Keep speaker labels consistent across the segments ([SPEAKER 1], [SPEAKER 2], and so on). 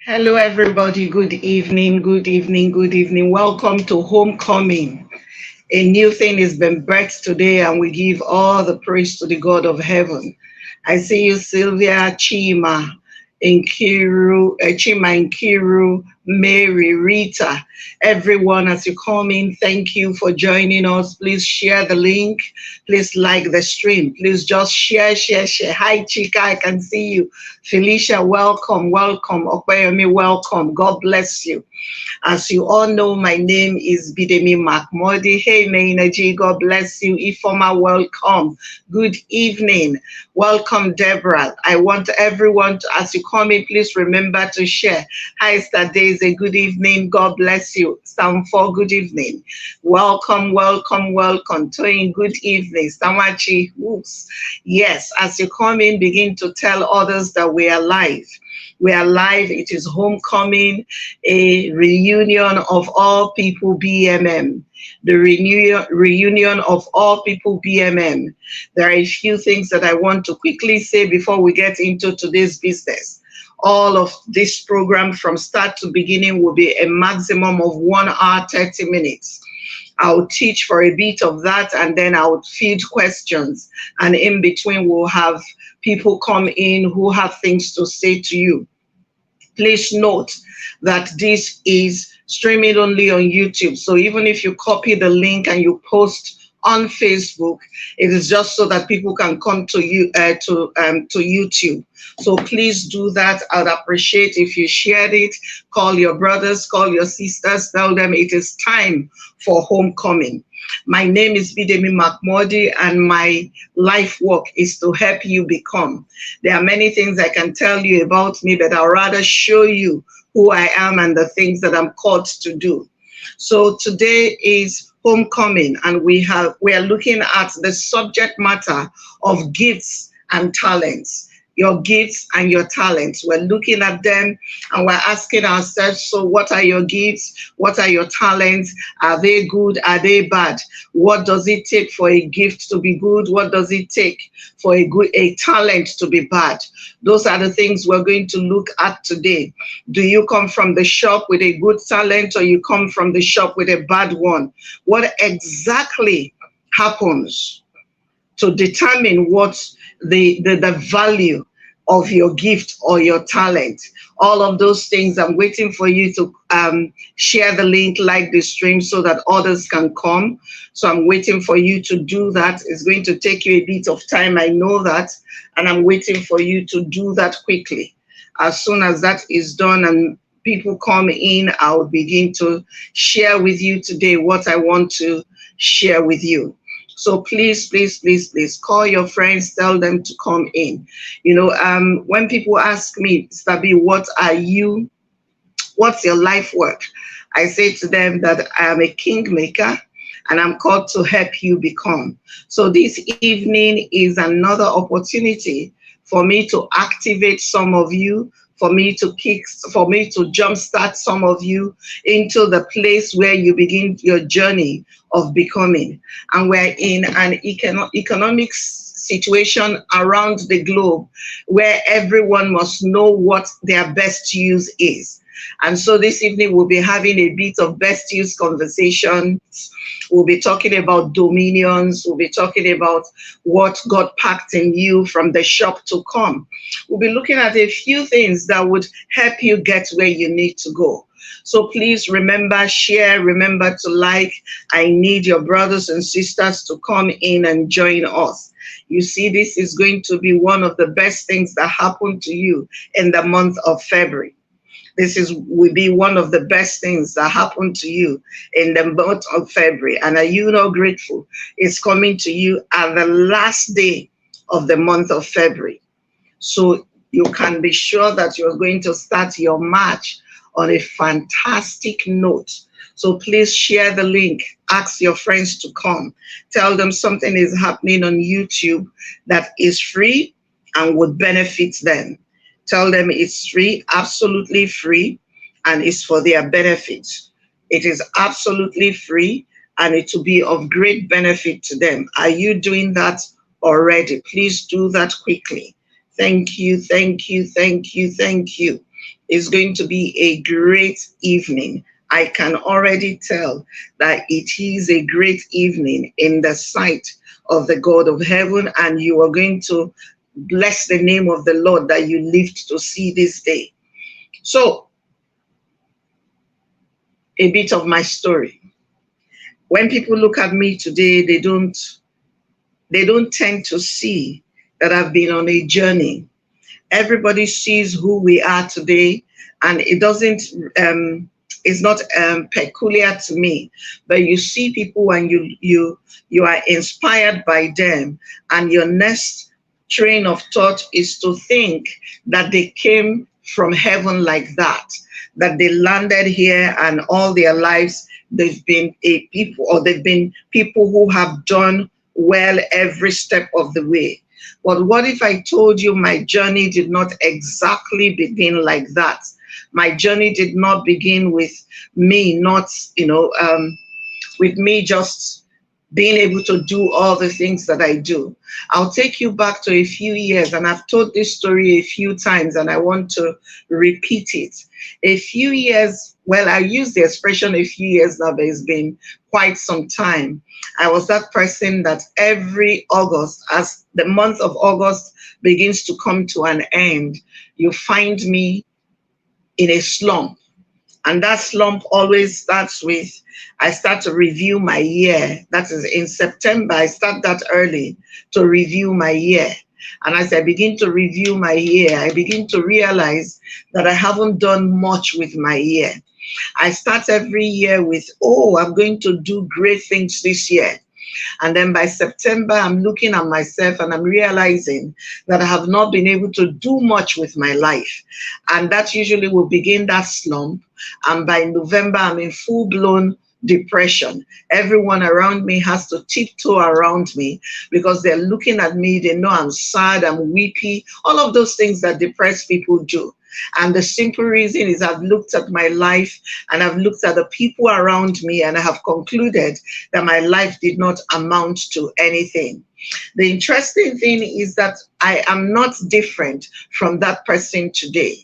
[SPEAKER 1] Hello, everybody. Good evening. Good evening. Good evening. Welcome to Homecoming. A new thing has been birthed today, and we give all the praise to the God of heaven. I see you, Sylvia, Chima, Nkiru, Mary, Rita, everyone. As you come in, thank you for joining us. Please share the link. Please like the stream. Please just share. Hi, Chika, I can see you. Felicia, welcome, welcome. Okwayemi, welcome. God bless you. As you all know, my name is BIDEMI Mak-Mordi. Hey, Nainaji, God bless you. Ifoma, welcome. Good evening. Welcome, Deborah. I want everyone to, as you come in, please remember to share. Hi, Star Daisy. Good evening. God bless you. Psalm 4, good evening. Welcome. Toyin, good evening. Stamachi, whoops. Yes, as you come in, begin to tell others that we are live. We are live. It is homecoming, a reunion of all people BMM. The reunion of all people BMM. There are a few things that I want to quickly say before we get into today's business. All of this program from start to beginning will be a maximum of 1 hour, 30 minutes. I'll teach for a bit of that, and then I'll feed questions. And in between, we'll have people come in who have things to say to you. Please note that this is streaming only on YouTube. So even if you copy the link and you post on Facebook, it is just so that people can come to you to YouTube. So please do that. I'd appreciate if you shared it. Call your brothers, call your sisters, tell them it is time for homecoming. My name is BIDEMI Mak-Mordi, and my life work is to help you become. There are many things I can tell you about me, but I'll rather show you who I am and the things that I'm called to do. So today is homecoming, and we are looking at the subject matter of gifts and talents. Your gifts and your talents. We're looking at them and we're asking ourselves, so what are your gifts? What are your talents? Are they good? Are they bad? What does it take for a gift to be good? What does it take for a talent to be bad? Those are the things we're going to look at today. Do you come from the shop with a good talent, or you come from the shop with a bad one? What exactly happens to determine what the value of your gift or your talent? All of those things, I'm waiting for you to share the link, like the stream, so that others can come. So I'm waiting for you to do that. It's going to take you a bit of time, I know that, and I'm waiting for you to do that quickly. As soon as that is done and people come in, I'll begin to share with you today what I want to share with you. So please call your friends, tell them to come in. You know, when people ask me, Stabi, what's your life work? I say to them that I am a kingmaker, and I'm called to help you become. So this evening is another opportunity for me to activate some of you, for me to jumpstart some of you into the place where you begin your journey of becoming. And we're in an economic situation around the globe where everyone must know what their best use is. And so this evening we'll be having a bit of best use conversations. We'll be talking about dominions. We'll be talking about what God packed in you from the shop to come. We'll be looking at a few things that would help you get where you need to go. So please remember, share, remember to like. I need your brothers and sisters to come in and join us. You see, this is going to be one of the best things that happened to you in the month of February. Will be one of the best things that happened to you in the month of February. And are you not grateful? It's coming to you at the last day of the month of February. So you can be sure that you're going to start your March on a fantastic note. So please share the link. Ask your friends to come. Tell them something is happening on YouTube that is free and would benefit them. Tell them it's free, absolutely free, and it's for their benefit. It is absolutely free, and it will be of great benefit to them. Are you doing that already? Please do that quickly. Thank you. is going to be a great evening. I can already tell that it is a great evening in the sight of the God of heaven, and you are going to bless the name of the Lord that you lived to see this day. So, a bit of my story. When people look at me today, they don't tend to see that I've been on a journey. Everybody sees who we are today, and it doesn't it's not peculiar to me, but you see people and you are inspired by them, and your next train of thought is to think that they came from heaven like that, that they landed here and all their lives they've been they've been people who have done well every step of the way. But what if I told you my journey did not exactly begin like that? My journey did not begin with me not, with me just being able to do all the things that I do. I'll take you back to a few years, and I've told this story a few times, and I want to repeat it. A few years, well, I use the expression a few years now, but it's been quite some time. I was that person that every August, as the month of August begins to come to an end, you find me in a slump. And that slump always starts with, I start to review my year. That is in September, I start that early to review my year. And as I begin to review my year, I begin to realize that I haven't done much with my year. I start every year with, oh, I'm going to do great things this year. And then by September, I'm looking at myself and I'm realizing that I have not been able to do much with my life. And that usually will begin that slump. And by November, I'm in full-blown depression. Everyone around me has to tiptoe around me because they're looking at me. They know I'm sad, I'm weepy, all of those things that depressed people do. And the simple reason is I've looked at my life and I've looked at the people around me, and I have concluded that my life did not amount to anything. The interesting thing is that I am not different from that person today.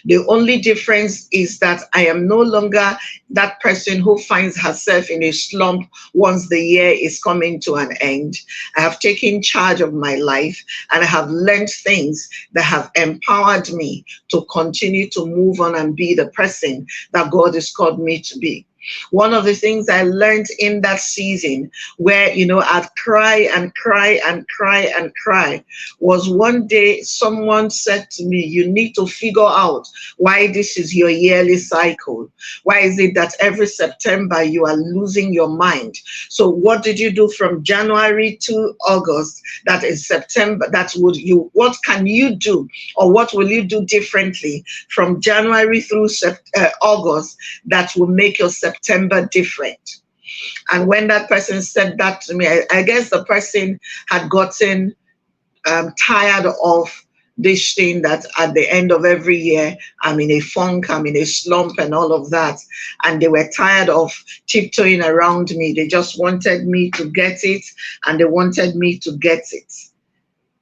[SPEAKER 1] The only difference is that I am no longer that person who finds herself in a slump once the year is coming to an end. I have taken charge of my life, and I have learned things that have empowered me to continue to move on and be the person that God has called me to be. One of the things I learned in that season where, I'd cry and cry and cry and cry was one day someone said to me, you need to figure out why this is your yearly cycle. Why is it that every September you are losing your mind? So what did you do from January to August? That is September. What can you do, or what will you do differently from January through August that will make your September different? And when that person said that to me, I guess the person had gotten tired of this thing that at the end of every year, I'm in a funk, I'm in a slump and all of that. And they were tired of tiptoeing around me. They just wanted me to get it, and they wanted me to get it.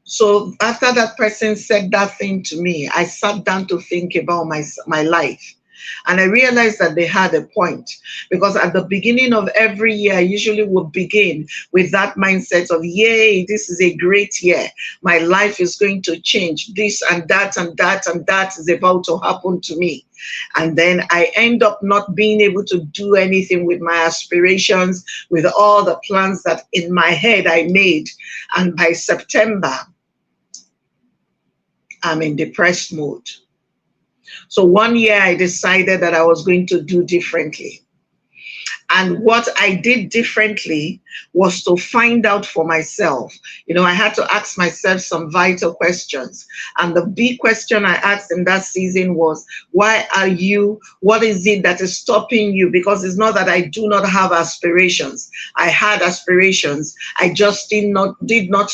[SPEAKER 1] So after that person said that thing to me, I sat down to think about my life. And I realized that they had a point, because at the beginning of every year, I usually would begin with that mindset of, yay, this is a great year. My life is going to change. This and that and that and that is about to happen to me. And then I end up not being able to do anything with my aspirations, with all the plans that in my head I made. And by September, I'm in depressed mode. So one year I decided that I was going to do differently. And what I did differently was to find out for myself. I had to ask myself some vital questions. And the big question I asked in that season was, what is it that is stopping you? Because it's not that I do not have aspirations. I had aspirations. I just did not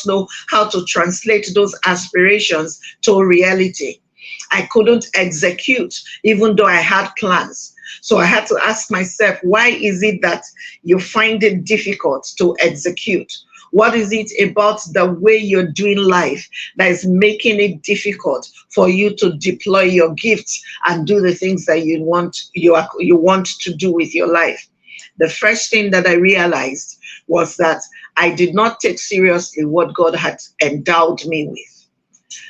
[SPEAKER 1] know how to translate those aspirations to reality. I couldn't execute, even though I had plans. So I had to ask myself, why is it that you find it difficult to execute? What is it about the way you're doing life that is making it difficult for you to deploy your gifts and do the things that you want to do with your life? The first thing that I realized was that I did not take seriously what God had endowed me with.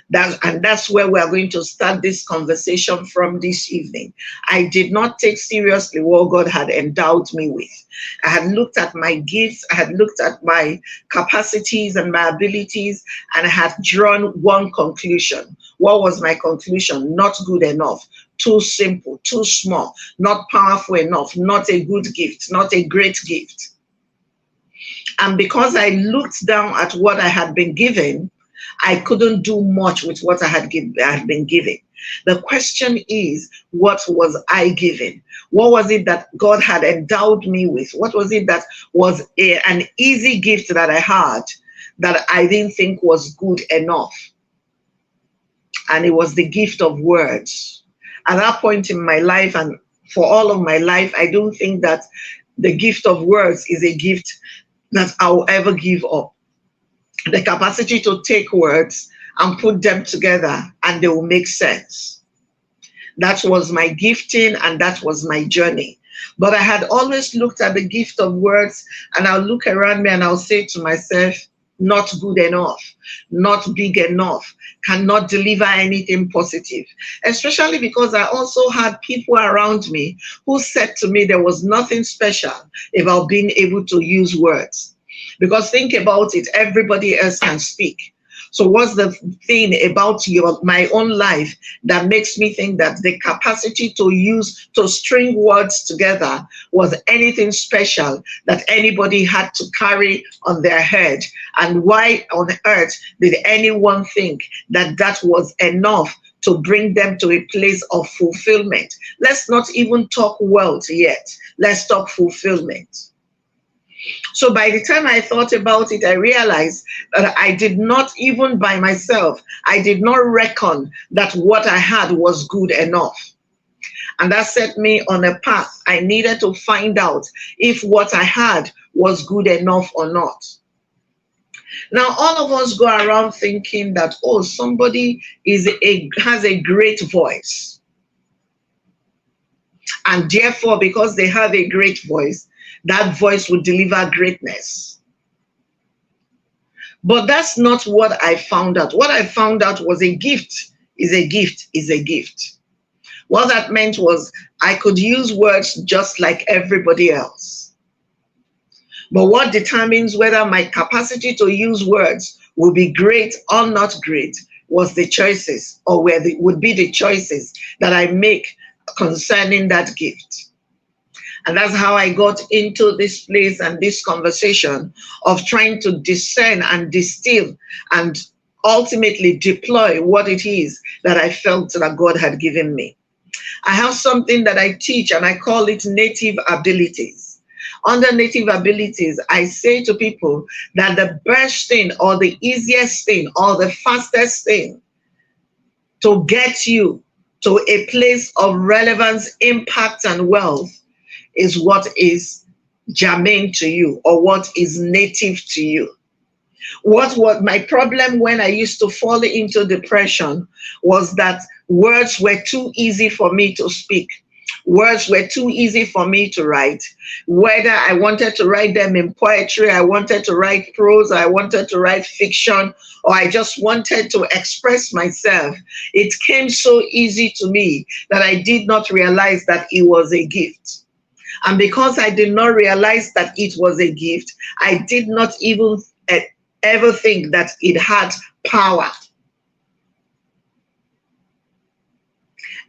[SPEAKER 1] That's where we are going to start this conversation from this evening. I did not take seriously what God had endowed me with. I had looked at my gifts, I had looked at my capacities and my abilities, and I had drawn one conclusion. What was my conclusion? Not good enough, too simple, too small, not powerful enough, not a good gift, not a great gift. And because I looked down at what I had been given, I couldn't do much with what I had been given. The question is, what was I given? What was it that God had endowed me with? What was it that was an easy gift that I had that I didn't think was good enough? And it was the gift of words. At that point in my life, and for all of my life, I don't think that the gift of words is a gift that I'll ever give up. The capacity to take words and put them together and they will make sense. That was my gifting and that was my journey. But I had always looked at the gift of words, and I'll look around me and I'll say to myself, not good enough, not big enough, cannot deliver anything positive. Especially because I also had people around me who said to me there was nothing special about being able to use words. Because think about it, everybody else can speak. So what's the thing about my own life that makes me think that the capacity to string words together was anything special that anybody had to carry on their head? And why on earth did anyone think that that was enough to bring them to a place of fulfillment? Let's not even talk wealth yet. Let's talk fulfillment. So by the time I thought about it, I realized that I did not, even by myself, I did not reckon that what I had was good enough. And that set me on a path. I needed to find out if what I had was good enough or not. Now, all of us go around thinking that, oh, somebody has a great voice. And therefore, because they have a great voice, that voice will deliver greatness. But that's not what I found out. What I found out was a gift is a gift is a gift. What that meant was I could use words just like everybody else. But what determines whether my capacity to use words will be great or not great was the choices, or would be the choices that I make concerning that gift. And that's how I got into this place and this conversation of trying to discern and distill and ultimately deploy what it is that I felt that God had given me. I have something that I teach and I call it native abilities. Under native abilities, I say to people that the best thing or the easiest thing or the fastest thing to get you to a place of relevance, impact, and wealth is what is germane to you or what is native to you. What was my problem when I used to fall into depression was that words were too easy for me to speak. Words were too easy for me to write. Whether I wanted to write them in poetry, I wanted to write prose, I wanted to write fiction, or I just wanted to express myself. It came so easy to me that I did not realize that it was a gift. And because I did not realize that it was a gift, I did not even ever think that it had power.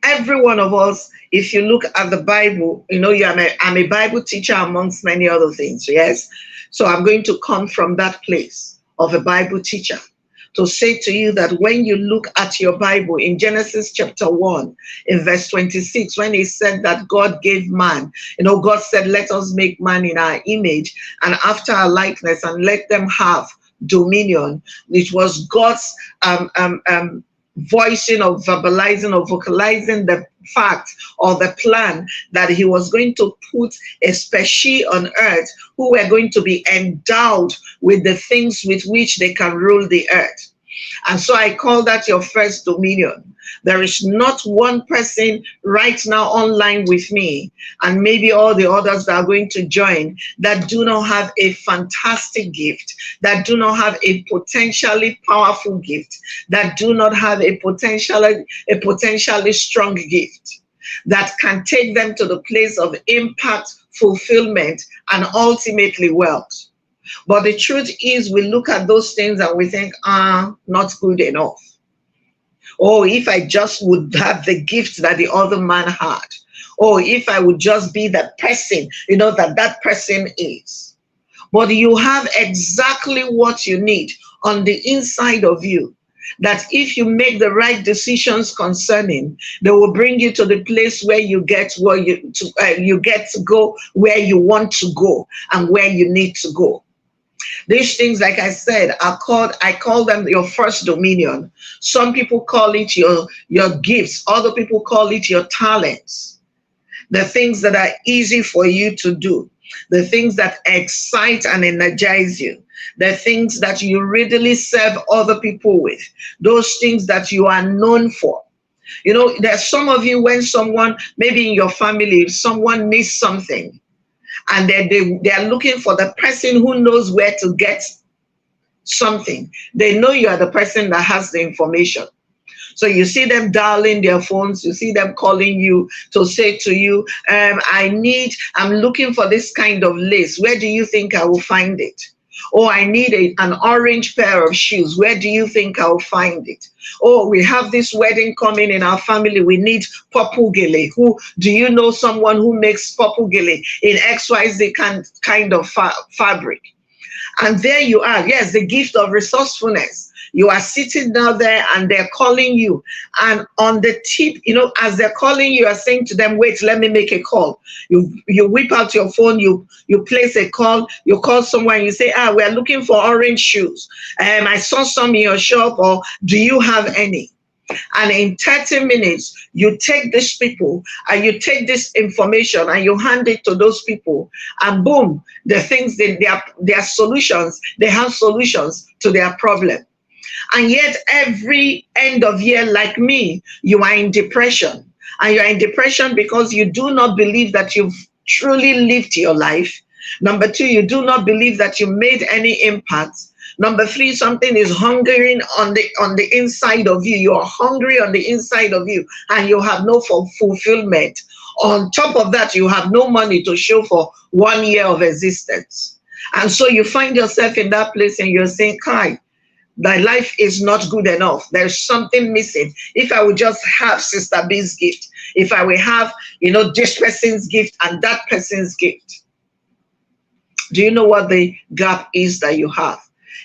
[SPEAKER 1] Every one of us, if you look at the Bible, you know, I'm a Bible teacher amongst many other things, yes? So I'm going to come from that place of a Bible teacher to say to you that when you look at your Bible in Genesis chapter 1, in verse 26, when he said that God gave man, you know, God said, let us make man in our image and after our likeness and let them have dominion. It was God's voicing or verbalizing or vocalizing the fact or the plan that he was going to put a species on earth who were going to be endowed with the things with which they can rule the earth. And so I call that your first dominion. There is not one person right now online with me, and maybe all the others that are going to join, that do not have a fantastic gift, that do not have a potentially powerful gift, that do not have a potentially strong gift that can take them to the place of impact, fulfillment, and ultimately wealth. But the truth is, we look at those things and we think, not good enough. Oh, if I just would have the gift that the other man had. Oh, if I would just be the person, that person is. But you have exactly what you need on the inside of you, that if you make the right decisions concerning, they will bring you to the place where you get you get to go where you want to go and where you need to go. These things, like I said, I call them your first dominion. Some people call it your gifts. Other people call it your talents. The things that are easy for you to do. The things that excite and energize you. The things that you readily serve other people with. Those things that you are known for. There's some of you, when someone, maybe in your family, if someone needs something, and they are looking for the person who knows where to get something. They know you are the person that has the information. So you see them dialing their phones, you see them calling you to say to you, I'm looking for this kind of lace. Where do you think I will find it? Oh, I need an orange pair of shoes. Where do you think I'll find it? Oh, we have this wedding coming in our family. We need purple gele. Do you know someone who makes purple gele in XYZ kind of fabric? And there you are. Yes, the gift of resourcefulness. You are sitting down there and they're calling you. And on the tip, as they're calling you, are saying to them, wait, let me make a call. You whip out your phone, you place a call, you call someone, you say, we're looking for orange shoes. I saw some in your shop, or do you have any? And in 30 minutes, you take these people and you take this information and you hand it to those people, and boom, the things, their solutions, they have solutions to their problem. And yet every end of year, like me, you are in depression. And you are in depression because you do not believe that you've truly lived your life. Number two, you do not believe that you made any impact. Number three, something is hungering on the inside of you. You are hungry on the inside of you and you have no fulfillment. On top of that, you have no money to show for 1 year of existence. And so you find yourself in that place and you're saying, Kai, thy life is not good enough. There's something missing. If I would just have Sister B's gift, if I will have, this person's gift and that person's gift. Do you know what the gap is that you have?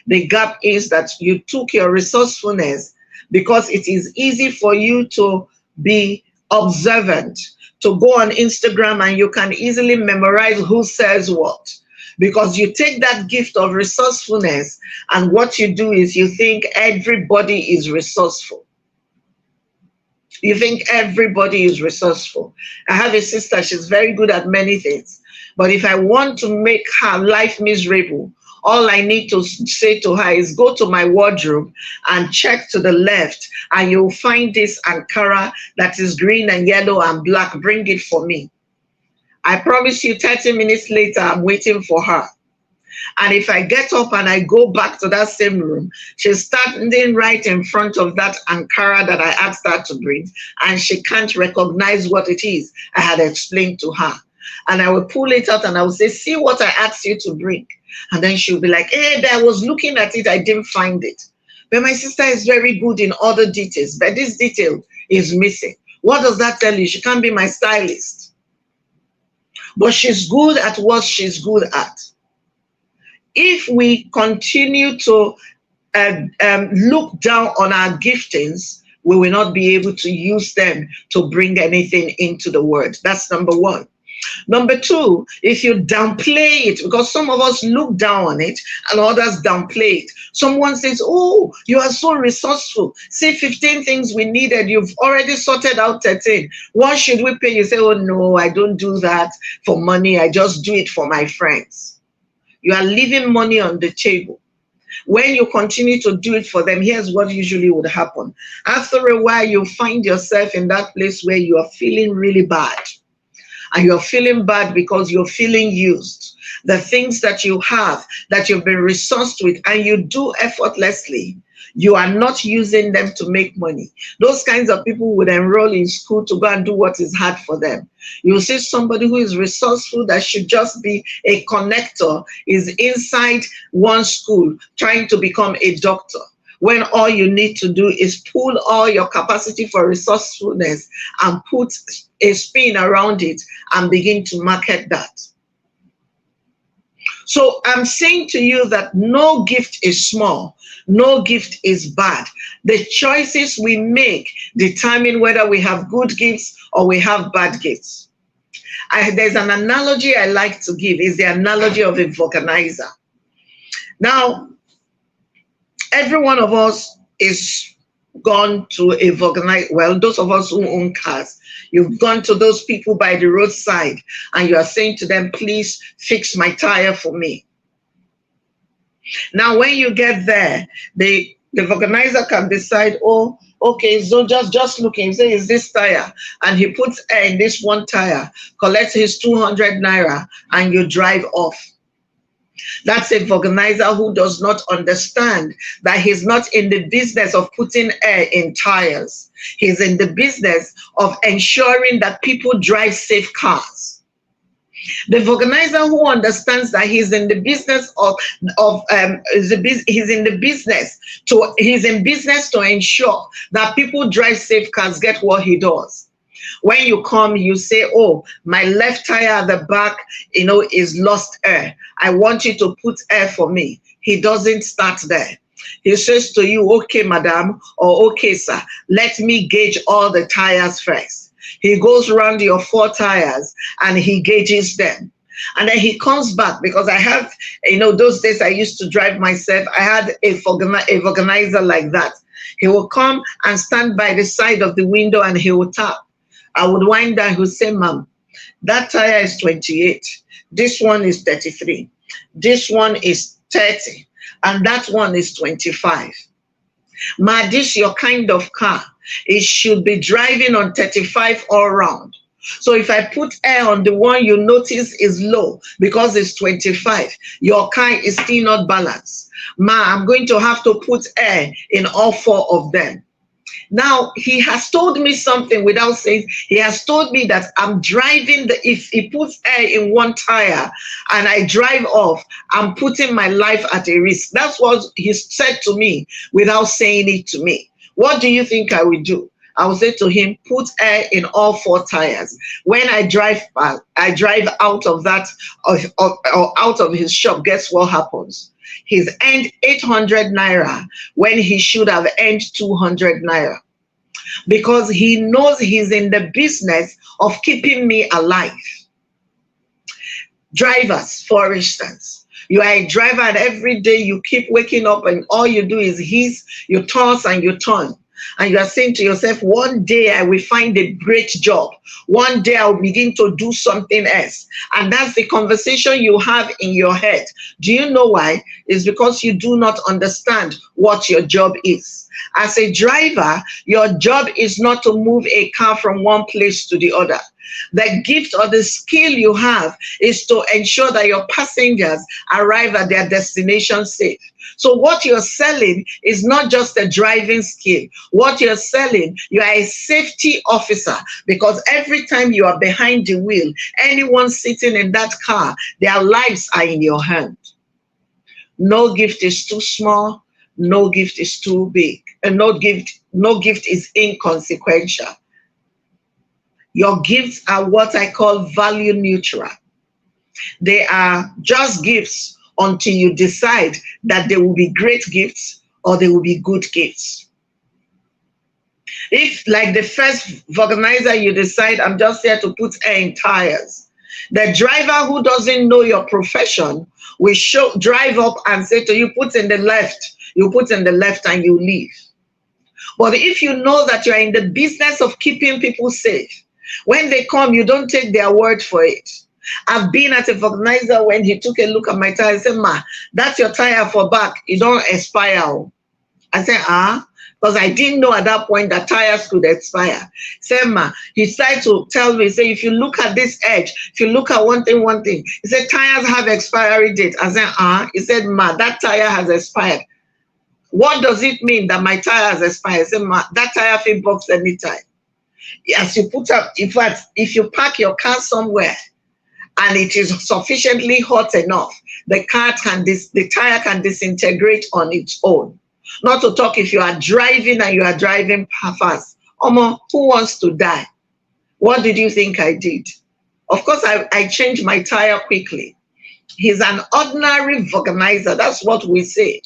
[SPEAKER 1] The gap is that you took your resourcefulness, because it is easy for you to be observant, to go on Instagram and you can easily memorize who says what. Because you take that gift of resourcefulness and what you do is you think everybody is resourceful. You think everybody is resourceful. I have a sister, she's very good at many things. But if I want to make her life miserable, all I need to say to her is go to my wardrobe and check to the left and you'll find this Ankara that is green and yellow and black. Bring it for me. I promise you 30 minutes later, I'm waiting for her. And if I get up and I go back to that same room, she's standing right in front of that Ankara that I asked her to bring, and she can't recognize what it is I had explained to her. And I will pull it out and I will say, see what I asked you to bring. And then she'll be like, hey, I was looking at it, I didn't find it. But my sister is very good in other details, but this detail is missing. What does that tell you? She can't be my stylist. But she's good at what she's good at. If we continue to look down on our giftings, we will not be able to use them to bring anything into the world. That's number one. Number two, if you downplay it, because some of us look down on it and others downplay it. Someone says, oh, you are so resourceful. See, 15 things we needed. You've already sorted out 13. What should we pay? You say, oh, no, I don't do that for money. I just do it for my friends. You are leaving money on the table. When you continue to do it for them, here's what usually would happen. After a while, you find yourself in that place where you are feeling really bad. And you're feeling bad because you're feeling used. The things that you have, that you've been resourced with, and you do effortlessly, you are not using them to make money. Those kinds of people would enroll in school to go and do what is hard for them. You see somebody who is resourceful, that should just be a connector, is inside one school trying to become a doctor, when all you need to do is pull all your capacity for resourcefulness and put a spin around it and begin to market that. So I'm saying to you that no gift is small, no gift is bad. The choices we make determine whether we have good gifts or we have bad gifts. There's an analogy I like to give, is the analogy of a vulcanizer. Now, every one of us is gone to a vulcanizer. Well, those of us who own cars, you've gone to those people by the roadside and you are saying to them, please fix my tire for me. Now, when you get there, the vulcanizer can decide, oh, okay, so just looking, say, is this tire? And he puts air in this one tire, collects his 200 naira, and you drive off. That's a vulcanizer who does not understand that he's not in the business of putting air in tires. He's in the business of ensuring that people drive safe cars. The vulcanizer who understands that he's in the business he's in business to ensure that people drive safe cars, get what he does. When you come, you say, oh, my left tire at the back, is lost air. I want you to put air for me. He doesn't start there. He says to you, okay, madam, or okay, sir, let me gauge all the tires first. He goes around your 4 tires and he gauges them. And then he comes back, because I have, those days I used to drive myself. I had a vulcanizer like that. He will come and stand by the side of the window and he will tap. I would wind down, he would say, ma'am, that tire is 28. This one is 33. This one is 30. And that one is 25. Ma, this your kind of car. It should be driving on 35 all round. So if I put air on the one you notice is low because it's 25, your car is still not balanced. Ma, I'm going to have to put air in all 4 of them. Now, he has told me something without saying. He has told me that I'm driving, if he puts air in one tire and I drive off, I'm putting my life at a risk. That's what he said to me without saying it to me. What do you think I will do? I will say to him, put air in all 4 tires. When I drive out of that, or out of his shop, guess what happens? He's earned 800 naira when he should have earned 200 naira. Because he knows he's in the business of keeping me alive. Drivers, for instance, you are a driver and every day you keep waking up and all you do is you toss and you turn. And you are saying to yourself, one day I will find a great job. One day I'll begin to do something else. And that's the conversation you have in your head. Do you know why? It's because you do not understand what your job is. As a driver, your job is not to move a car from one place to the other. The gift or the skill you have is to ensure that your passengers arrive at their destination safe. So what you're selling is not just a driving skill. What you're selling, you are a safety officer, because every time you are behind the wheel, anyone sitting in that car, their lives are in your hand. No gift is too small. No gift is too big. And no gift is inconsequential. Your gifts are what I call value neutral. They are just gifts until you decide that they will be great gifts or they will be good gifts. If, like the first vulcanizer, you decide, I'm just here to put air in tires, The driver who doesn't know your profession will drive up and say to you, put in the left. You put in the left and you leave. But if you know that you are in the business of keeping people safe, when they come, you don't take their word for it. I've been at a vulcanizer when he took a look at my tire and said, ma, that's your tire for back. It don't expire. I said, because I didn't know at that point that tires could expire. Said, ma, he started to tell me, say, if you look at this edge, if you look at one thing, he said, tires have expiry date. I said, he said, ma, that tire has expired. What does it mean that my tire has expired? I said, ma, that tire fit box anytime. As you put up, in fact, if you park your car somewhere and it is sufficiently hot enough, the tire can disintegrate on its own. Not to talk if you are driving and you are driving fast. Omo, who wants to die? What did you think I did? Of course, I changed my tire quickly. He's an ordinary vulcanizer. That's what we say.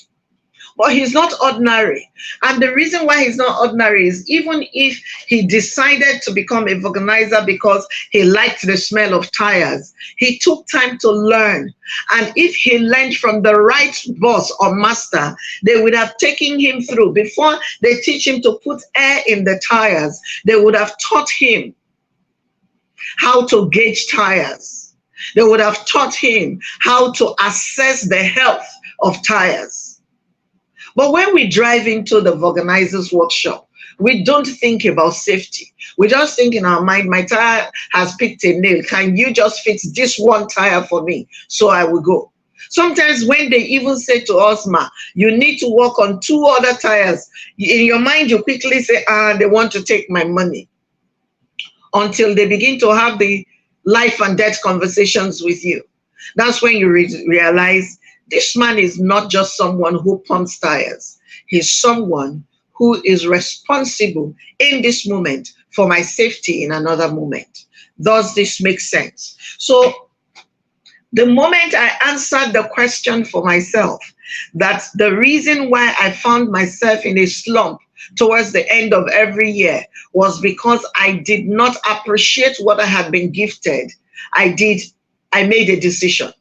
[SPEAKER 1] But he's not ordinary. And the reason why he's not ordinary is even if he decided to become a vulcanizer because he liked the smell of tires, he took time to learn. And if he learned from the right boss or master, they would have taken him through. Before they teach him to put air in the tires, they would have taught him how to gauge tires. They would have taught him how to assess the health of tires. But when we drive into the vulcanizer's workshop, we don't think about safety. We just think in our mind, my tire has picked a nail. Can you just fix this one tire for me? So I will go. Sometimes when they even say to us, ma, you need to work on 2 other tires, in your mind, you quickly say, they want to take my money. Until they begin to have the life and death conversations with you. That's when you realize this man is not just someone who pumps tires. He's someone who is responsible in this moment for my safety in another moment. Does this make sense? So the moment I answered the question for myself, that the reason why I found myself in a slump towards the end of every year was because I did not appreciate what I had been gifted. I made a decision.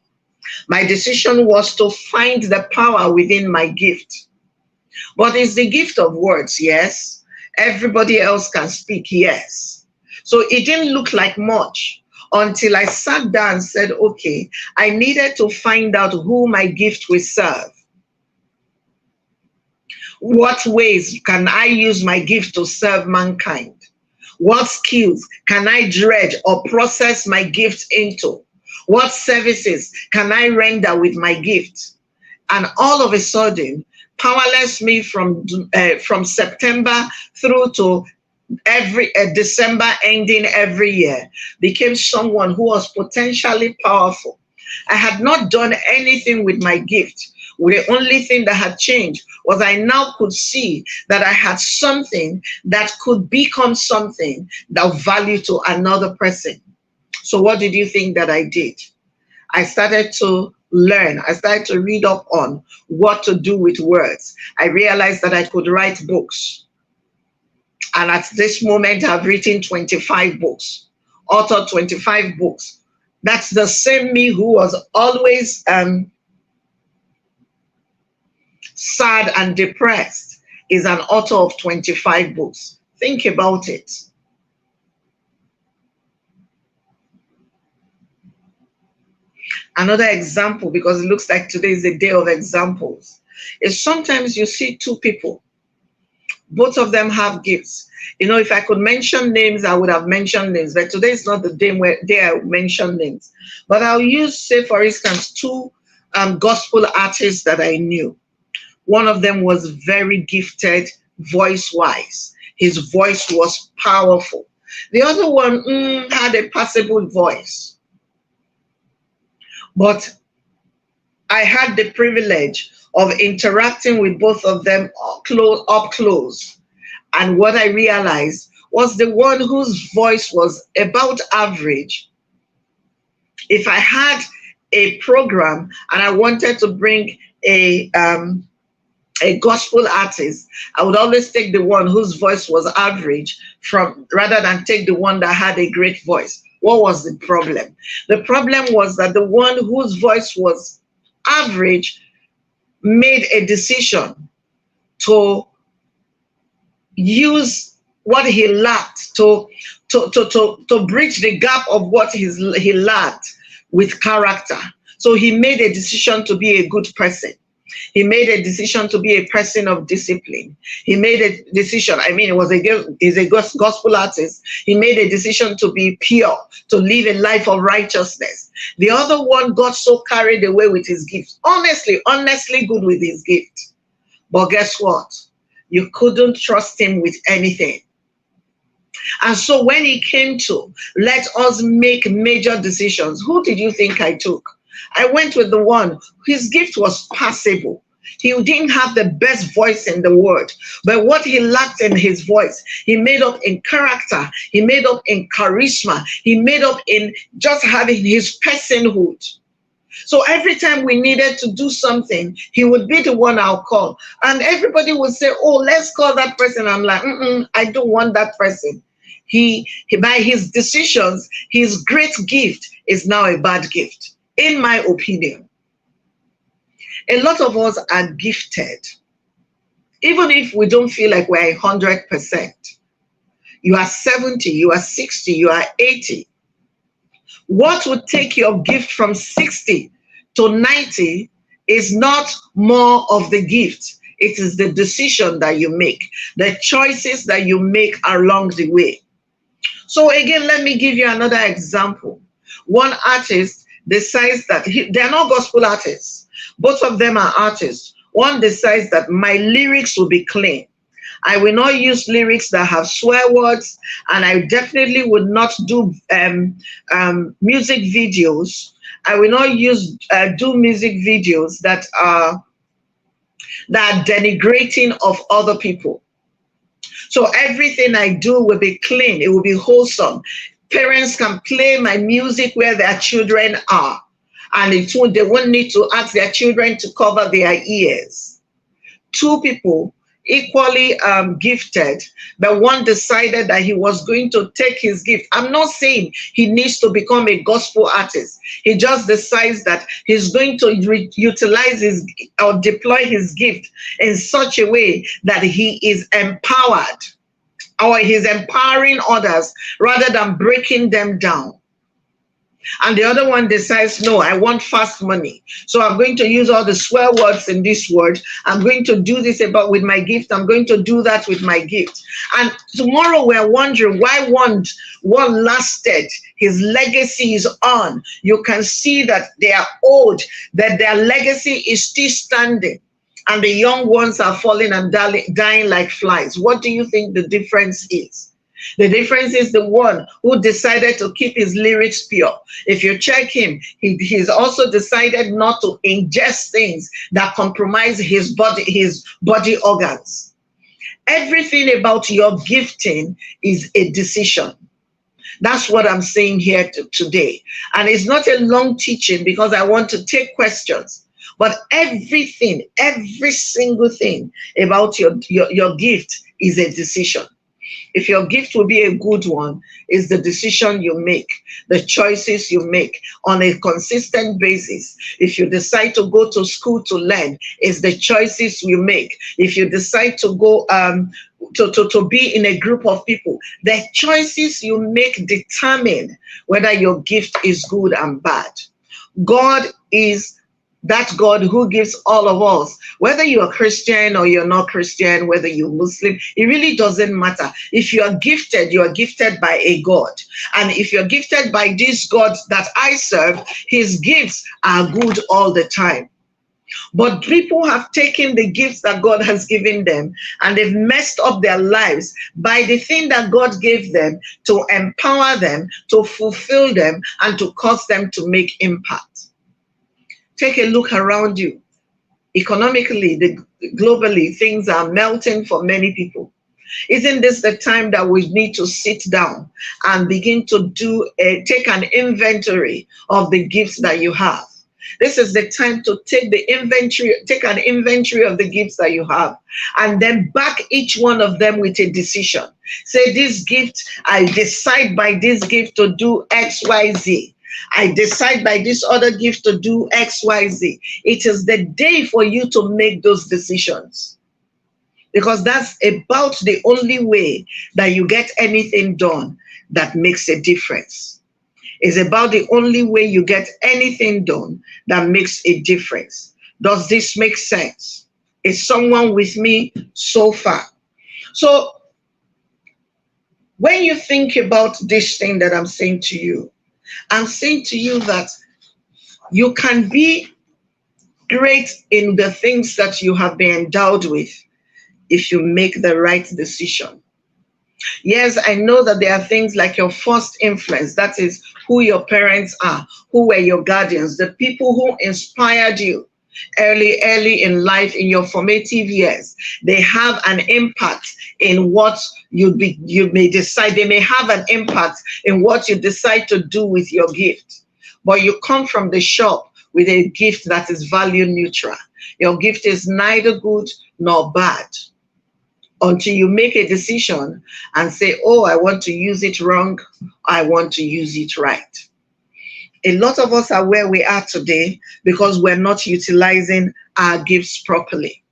[SPEAKER 1] My decision was to find the power within my gift. But it's the gift of words, yes. Everybody else can speak, yes. So it didn't look like much until I sat down and said, okay, I needed to find out who my gift will serve. What ways can I use my gift to serve mankind? What skills can I dredge or process my gift into? What services can I render with my gift? And all of a sudden, powerless me from September through to every December ending every year became someone who was potentially powerful. I had not done anything with my gift. The only thing that had changed was I now could see that I had something that could become something of value to another person. So what did you think that I did? I started to learn. I started to read up on what to do with words. I realized that I could write books. And at this moment, I've written 25 books, authored 25 books. That's the same me who was always sad and depressed is an author of 25 books. Think about it. Another example, because it looks like today is a day of examples, is sometimes you see 2 people. Both of them have gifts. You know, if I could mention names, I would have mentioned names, but today is not the day where I mention names. But I'll use, say, for instance, 2 gospel artists that I knew. One of them was very gifted voice-wise. His voice was powerful. The other one had a passable voice. But I had the privilege of interacting with both of them up close. And what I realized was the one whose voice was about average. If I had a program and I wanted to bring a gospel artist, I would always take the one whose voice was average rather than take the one that had a great voice. What was the problem? The problem was that the one whose voice was average made a decision to use what he lacked to bridge the gap of what he lacked with character. So he made a decision to be a good person. He made a decision to be a person of discipline. He made a decision, I mean, he's a gospel artist. He made a decision to be pure, to live a life of righteousness. The other one got so carried away with his gift. Honestly good with his gift. But guess what? You couldn't trust him with anything. And so when he came to, let us make major decisions, who did you think I took? I went with the one whose gift was passable. He didn't have the best voice in the world, but what he lacked in his voice, he made up in character, he made up in charisma, he made up in just having his personhood. So every time we needed to do something, he would be the one I'll call. And everybody would say, oh, let's call that person. I'm like, I don't want that person. He by his decisions, his great gift is now a bad gift, in my opinion. A lot of us are gifted, even if we don't feel like we're 100%. You are 70, you are 60, you are 80. What would take your gift from 60 to 90 is not more of the gift. It is the decision that you make, the choices that you make along the way. So again, let me give you another example. One artist decides that they're not gospel artists. Both of them are artists. One decides that my lyrics will be clean. I will not use lyrics that have swear words, and I definitely would not do music videos. I will not do music videos that are denigrating of other people. So everything I do will be clean. It will be wholesome. Parents can play my music where their children are, and they won't need to ask their children to cover their ears. Two people equally gifted, but one decided that he was going to take his gift. I'm not saying he needs to become a gospel artist. He just decides that he's going to utilize or deploy his gift in such a way that he is empowered, or he's empowering others rather than breaking them down. And the other one decides, no, I want fast money. So I'm going to use all the swear words in this word. I'm going to do this with my gift. I'm going to do that with my gift. And tomorrow we're wondering why one lasted. His legacy is on. You can see that they are old, that their legacy is still standing. And the young ones are falling and dying like flies. What do you think the difference is? The difference is the one who decided to keep his lyrics pure. If you check him, he's also decided not to ingest things that compromise his body organs. Everything about your gifting is a decision. That's what I'm saying here today. And it's not a long teaching because I want to take questions. But everything, every single thing about your gift is a decision. If your gift will be a good one, is the decision you make, the choices you make on a consistent basis. If you decide to go to school to learn, is the choices you make. If you decide to go to be in a group of people, the choices you make determine whether your gift is good and bad. God is that God who gives all of us, whether you're Christian or you're not Christian, whether you're Muslim, it really doesn't matter. If you are gifted by a God. And if you're gifted by this God that I serve, his gifts are good all the time. But people have taken the gifts that God has given them and they've messed up their lives by the thing that God gave them to empower them, to fulfill them, and to cause them to make impact. Take a look around you. Economically, globally, things are melting for many people. Isn't this the time that we need to sit down and begin to take an inventory of the gifts that you have? This is the time to take an inventory of the gifts that you have, and then back each one of them with a decision. Say, this gift, I decide by this gift to do X, Y, Z. I decide by this other gift to do X, Y, Z. It is the day for you to make those decisions, because that's about the only way that you get anything done that makes a difference. It's about the only way you get anything done that makes a difference. Does this make sense? Is someone with me so far? So when you think about this thing that I'm saying to you, I'm saying to you that you can be great in the things that you have been endowed with if you make the right decision. Yes, I know that there are things like your first influence, that is who your parents are, who were your guardians, the people who inspired you early in life, in your formative years. They have an impact in what you may decide. They may have an impact in what you decide to do with your gift. But you come from the shop with a gift that is value neutral. Your gift is neither good nor bad, until you make a decision and say, oh, I want to use it wrong, I want to use it right. A lot of us are where we are today because we're not utilizing our gifts properly.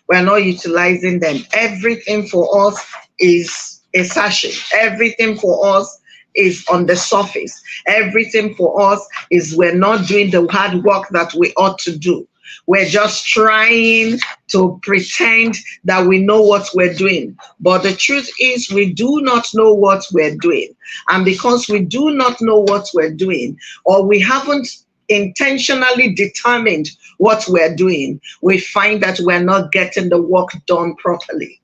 [SPEAKER 1] We're not utilizing them. Everything for us is a sachet. Everything for us is on the surface. Everything for us is we're not doing the hard work that we ought to do. We're just trying to pretend that we know what we're doing. But the truth is, we do not know what we're doing. And because we do not know what we're doing, or we haven't intentionally determined what we're doing, we find that we're not getting the work done properly.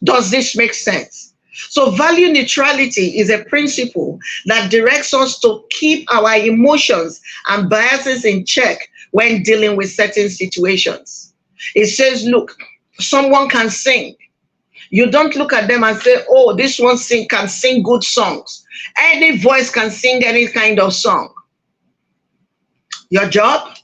[SPEAKER 1] Does this make sense? So value neutrality is a principle that directs us to keep our emotions and biases in check when dealing with certain situations. It says, look, someone can sing. You don't look at them and say, oh, this one can sing good songs. Any voice can sing any kind of song. Your job,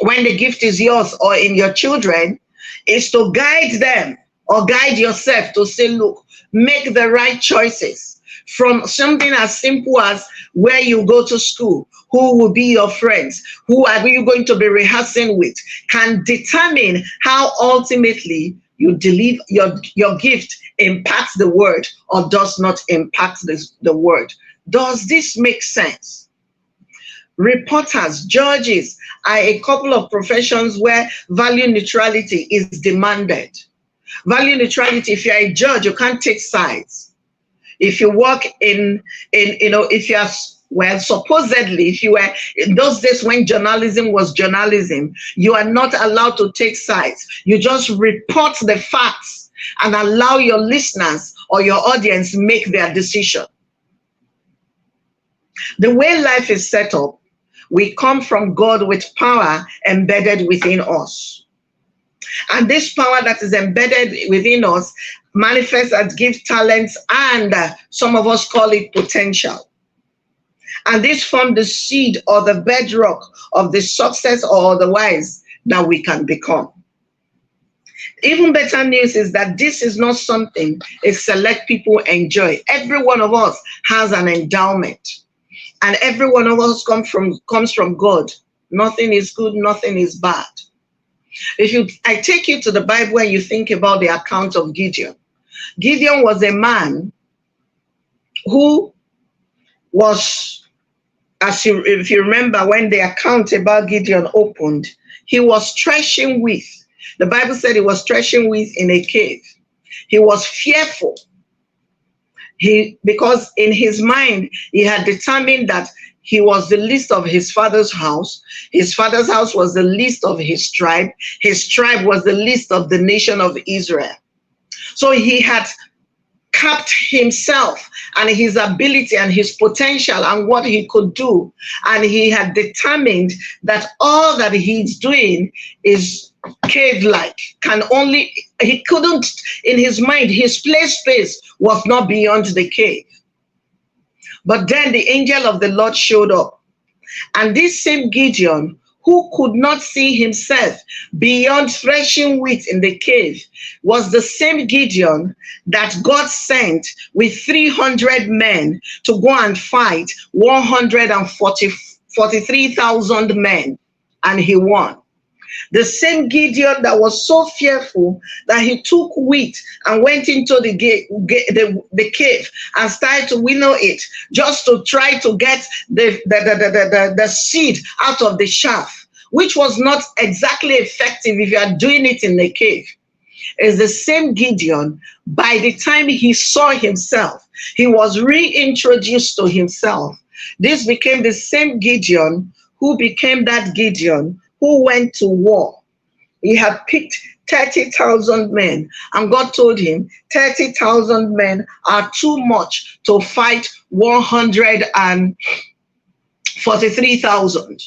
[SPEAKER 1] when the gift is yours or in your children, is to guide them or guide yourself to say, look, make the right choices. From something as simple as where you go to school, who will be your friends, who are you going to be rehearsing with, can determine how ultimately you deliver your gift impacts the word or does not impact the word. Does this make sense? Reporters, judges are a couple of professions where value neutrality is demanded. Value neutrality, if you're a judge, you can't take sides. If you work if you are, well, supposedly, if you were in those days when journalism was journalism, you are not allowed to take sides. You just report the facts and allow your listeners or your audience make their decision. The way life is set up, we come from God with power embedded within us. And this power that is embedded within us manifests as gift, talents, and some of us call it potential. And this forms the seed or the bedrock of the success or otherwise that we can become. Even better news is that this is not something a select people enjoy. Every one of us has an endowment. And every one of us comes from God. Nothing is good, nothing is bad. I take you to the Bible and you think about the account of Gideon. Gideon was a man who was, if you remember when the account about Gideon opened, he was threshing wheat. The Bible said he was threshing wheat in a cave. He was fearful. Because in his mind, he had determined that he was the least of his father's house. His father's house was the least of his tribe. His tribe was the least of the nation of Israel. So he had capped himself and his ability and his potential and what he could do. And he had determined that all that he's doing is cave-like. He couldn't, in his mind, his play space was not beyond the cave. But then the angel of the Lord showed up And this same Gideon, who could not see himself beyond threshing wheat in the cave, was the same Gideon that God sent with 300 men to go and fight 143,000 men, and he won. The same Gideon that was so fearful that he took wheat and went into the cave and started to winnow it just to try to get the seed out of the chaff, which was not exactly effective if you are doing it in the cave. Is the same Gideon. By the time he saw himself, he was reintroduced to himself. This became the same Gideon who became that Gideon who went to war. He had picked 30,000 men, and God told him 30,000 men are too much to fight 143,000.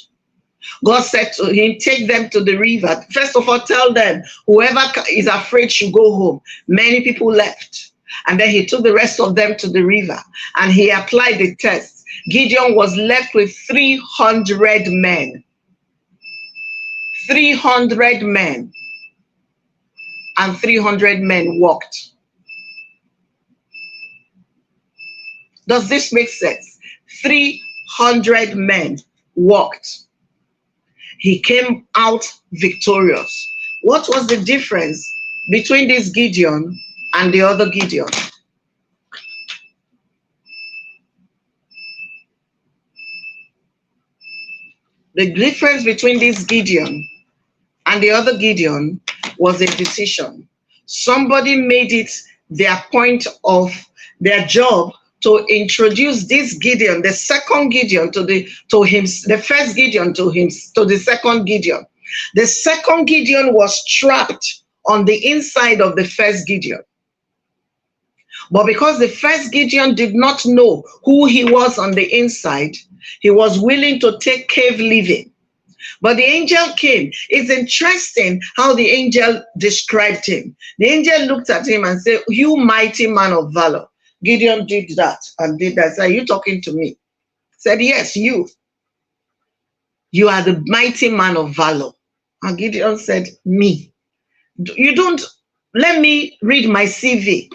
[SPEAKER 1] God said to him, take them to the river. First of all, tell them, whoever is afraid should go home. Many people left. And then he took the rest of them to the river, and he applied the test. Gideon was left with 300 men. 300 men. And 300 men walked. Does this make sense? 300 men walked. He came out victorious. What was the difference between this Gideon and the other Gideon? The difference between this Gideon and the other Gideon was a decision. Somebody made it their point of their job to introduce this Gideon, the second Gideon, to the first Gideon to the second Gideon. The second Gideon was trapped on the inside of the first Gideon. But because the first Gideon did not know who he was on the inside, he was willing to take cave living. But the angel came. It's interesting how the angel described him. The angel looked at him and said, you mighty man of valor. Gideon did that and did that. Said, are you talking to me? Said, yes, you. You are the mighty man of valor. And Gideon said, me. You don't, let me read my CV.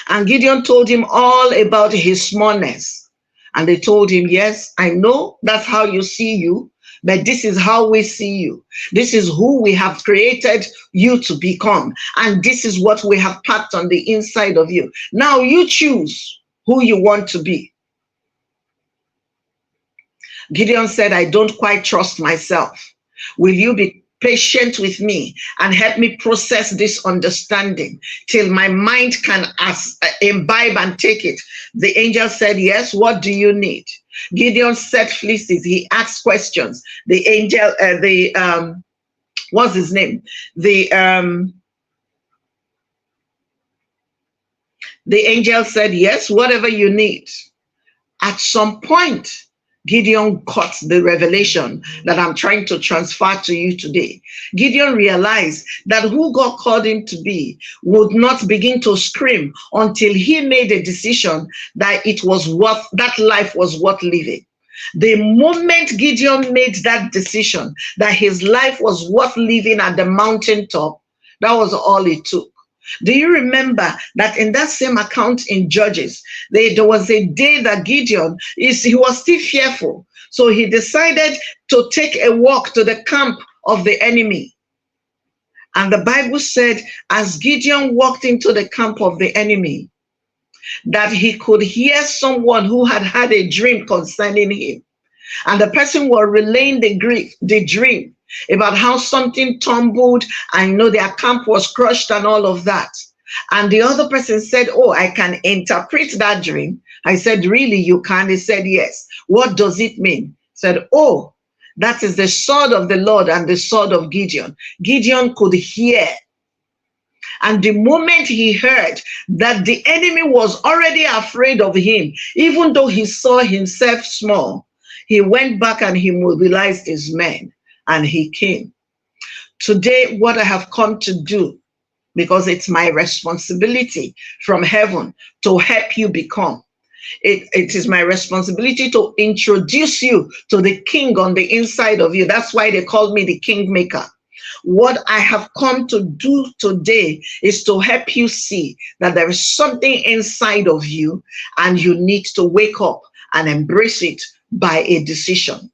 [SPEAKER 1] And Gideon told him all about his smallness. And they told him, yes, I know that's how you see you, but this is how we see you. This is who we have created you to become. And this is what we have packed on the inside of you. Now you choose who you want to be. Gideon said, I don't quite trust myself. Will you be patient with me and help me process this understanding till my mind can imbibe and take it? The angel said, yes, what do you need? Gideon set fleeces. He asked questions. The angel, what's his name? The angel said, yes, whatever you need. At some point, Gideon caught the revelation that I'm trying to transfer to you today. Gideon realized that who God called him to be would not begin to scream until he made a decision that that life was worth living. The moment Gideon made that decision that his life was worth living at the mountaintop, that was all it took. Do you remember that in that same account in Judges, there was a day that Gideon, he was still fearful. So he decided to take a walk to the camp of the enemy. And the Bible said, as Gideon walked into the camp of the enemy, that he could hear someone who had had a dream concerning him. And the person was relaying the dream about how something tumbled and their camp was crushed and all of that. And the other person said, oh, I can interpret that dream. I said, really, you can? He said, yes. What does it mean? He said, oh, that is the sword of the Lord and the sword of Gideon. Gideon could hear. And the moment he heard that the enemy was already afraid of him, even though he saw himself small, he went back and he mobilized his men. And he came. Today, what I have come to do, because it's my responsibility from heaven to help you become, It is my responsibility to introduce you to the king on the inside of you. That's why they called me the kingmaker. What I have come to do today is to help you see that there is something inside of you and you need to wake up and embrace it by a decision.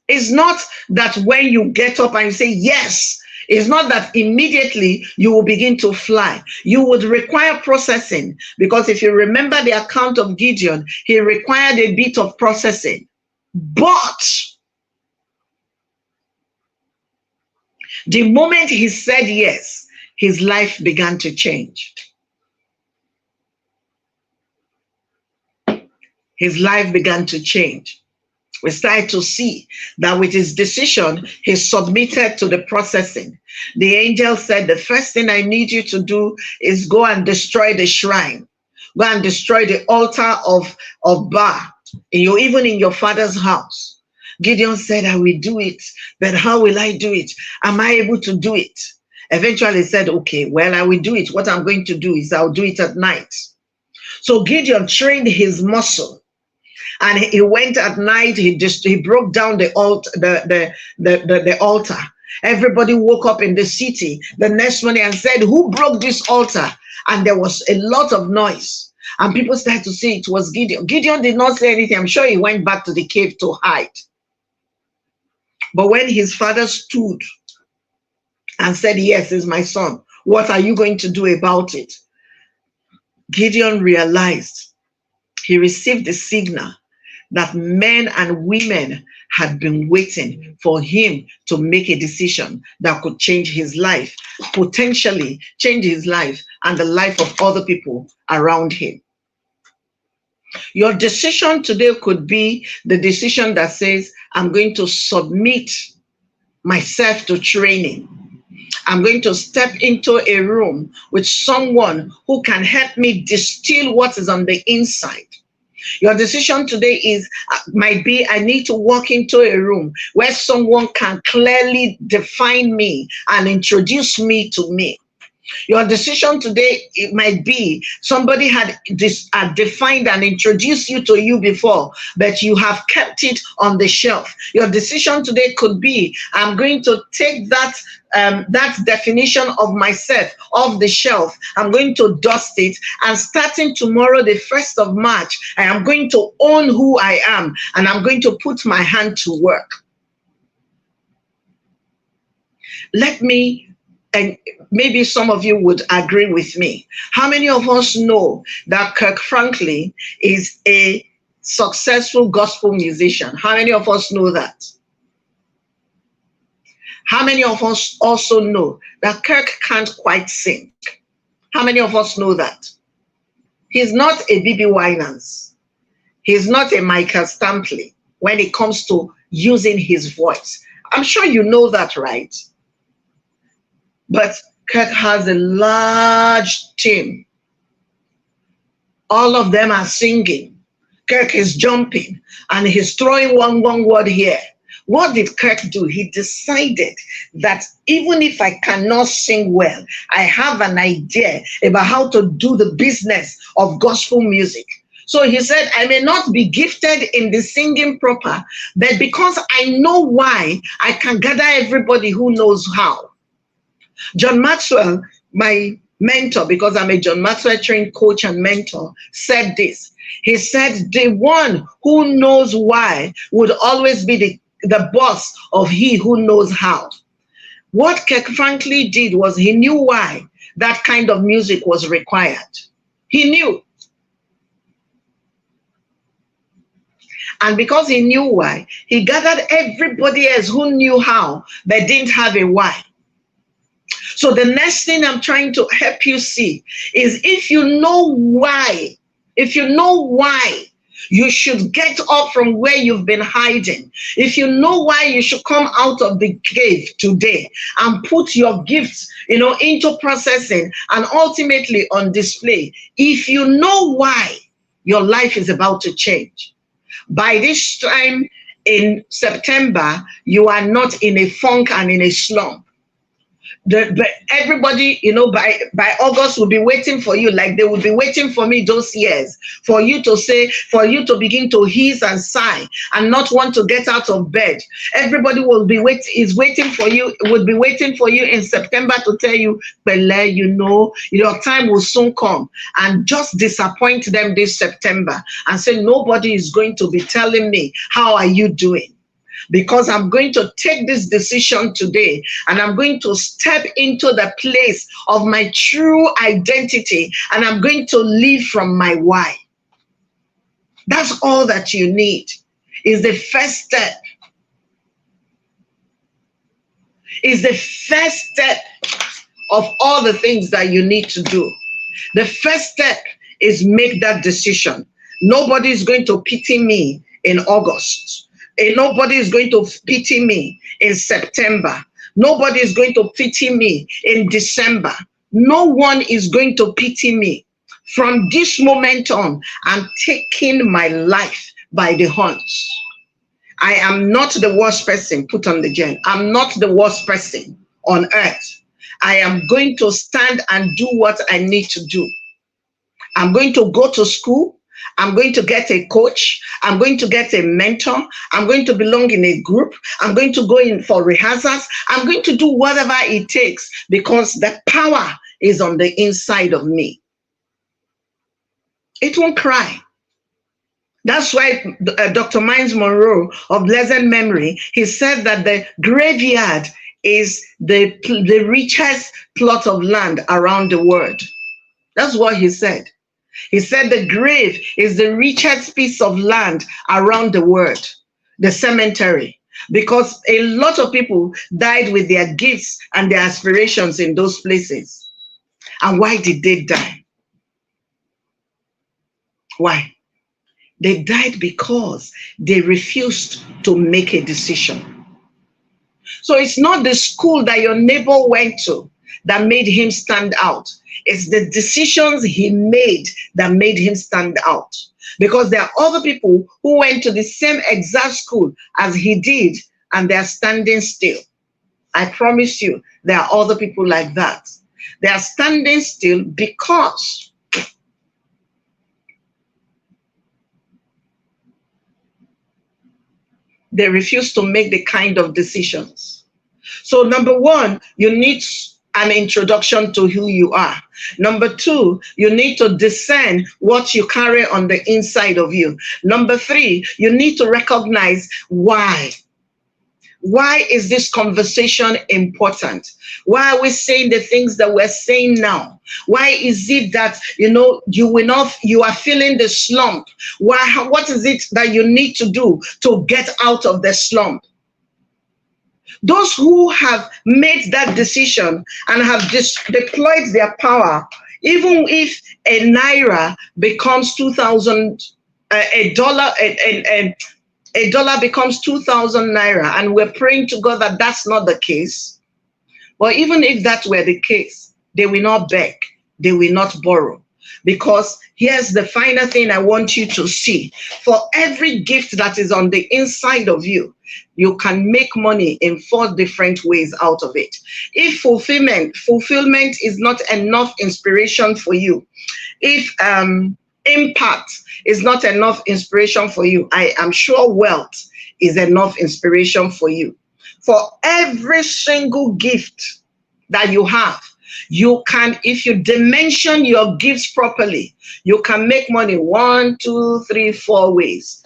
[SPEAKER 1] It's not that when you get up and you say yes, it's not that immediately you will begin to fly. You would require processing, because if you remember the account of Gideon, he required a bit of processing. But the moment he said yes, his life began to change. His life began to change. We started to see that with his decision, he submitted to the processing. The angel said, the first thing I need you to do is go and destroy the shrine. Go and destroy the altar of Baal, even in your father's house. Gideon said, I will do it, but how will I do it? Am I able to do it? Eventually he said, okay, well, I will do it. What I'm going to do is I'll do it at night. So Gideon trained his muscle. And he went at night, he broke down the altar. Everybody woke up in the city the next morning and said, who broke this altar? And there was a lot of noise. And people started to say it was Gideon. Gideon did not say anything. I'm sure he went back to the cave to hide. But when his father stood and said, yes, it's my son, what are you going to do about it? Gideon realized, he received the signal that men and women had been waiting for him to make a decision that could change his life, potentially change his life and the life of other people around him. Your decision today could be the decision that says, I'm going to submit myself to training. I'm going to step into a room with someone who can help me distill what is on the inside. Your decision today might be, I need to walk into a room where someone can clearly define me and introduce me to me. Your decision today, it might be somebody had defined and introduced you to you before, but you have kept it on the shelf. Your decision today could be, I'm going to take that definition of myself off the shelf. I'm going to dust it, and starting tomorrow, the 1st of March, I am going to own who I am, and I'm going to put my hand to work. And maybe some of you would agree with me. How many of us know that Kirk Franklin is a successful gospel musician? How many of us know that? How many of us also know that Kirk can't quite sing? How many of us know that? He's not a B.B. Winans. He's not a Michael Stampley when it comes to using his voice. I'm sure you know that, right? But Kirk has a large team. All of them are singing. Kirk is jumping and he's throwing one word here. What did Kirk do? He decided that even if I cannot sing well, I have an idea about how to do the business of gospel music. So he said, I may not be gifted in the singing proper, but because I know why, I can gather everybody who knows how. John Maxwell, my mentor, because I'm a John Maxwell trained coach and mentor, said this. He said, the one who knows why would always be the boss of he who knows how. What Kirk Franklin did was he knew why that kind of music was required. He knew. And because he knew why, he gathered everybody else who knew how, but didn't have a why. So the next thing I'm trying to help you see is if you know why, you should get up from where you've been hiding. If you know why you should come out of the cave today and put your gifts, into processing and ultimately on display. If you know why, your life is about to change. By this time in September, you are not in a funk and in a slump. But everybody, by August will be waiting for you, like they will be waiting for me those years, for you to say, for you to begin to hiss and sigh and not want to get out of bed. Everybody will be waiting for you, would be waiting for you in September to tell you, Bele, your time will soon come, and just disappoint them this September and say, nobody is going to be telling me, how are you doing? Because I'm going to take this decision today, and I'm going to step into the place of my true identity, and I'm going to live from my why. That's all that you need. Is the first step. Is the first step of all the things that you need to do. The first step is make that decision. Nobody is going to pity me in August. Nobody is going to pity me in September. Nobody is going to pity me in December. No one is going to pity me. From this moment on, I'm taking my life by the horns. I am not the worst person, put on the gen. I'm not the worst person on earth. I am going to stand and do what I need to do. I'm going to go to school. I'm going to get a coach. I'm going to get a mentor. I'm going to belong in a group. I'm going to go in for rehearsals. I'm going to do whatever it takes, because the power is on the inside of me. It won't cry. That's why Dr. Miles Monroe of blessed memory, he said that the graveyard is the richest plot of land around the world. That's what he said. He said the grave is the richest piece of land around the world, the cemetery, because a lot of people died with their gifts and their aspirations in those places. And why did they die? Why? They died because they refused to make a decision. So it's not the school that your neighbor went to that made him stand out. It's the decisions he made that made him stand out. Because there are other people who went to the same exact school as he did, and they're standing still. I promise you, there are other people like that. They are standing still because they refuse to make the kind of decisions. So number one, you need an introduction to who you are. Number two, you need to discern what you carry on the inside of you. Number three, you need to recognize why. Why is this conversation important? Why are we saying the things that we're saying now? Why is it that, you are feeling the slump? What is it that you need to do to get out of the slump? Those who have made that decision and have deployed their power, even if a naira becomes 2,000, a dollar becomes 2,000 naira, and we're praying to God that that's not the case. But even if that were the case, they will not beg, they will not borrow. Because here's the final thing I want you to see. For every gift that is on the inside of you, you can make money in 4 different ways out of it. If fulfillment is not enough inspiration for you, if impact is not enough inspiration for you, I am sure wealth is enough inspiration for you. For every single gift that you have, you can, if you dimension your gifts properly, you can make money 1, 2, 3, 4 ways.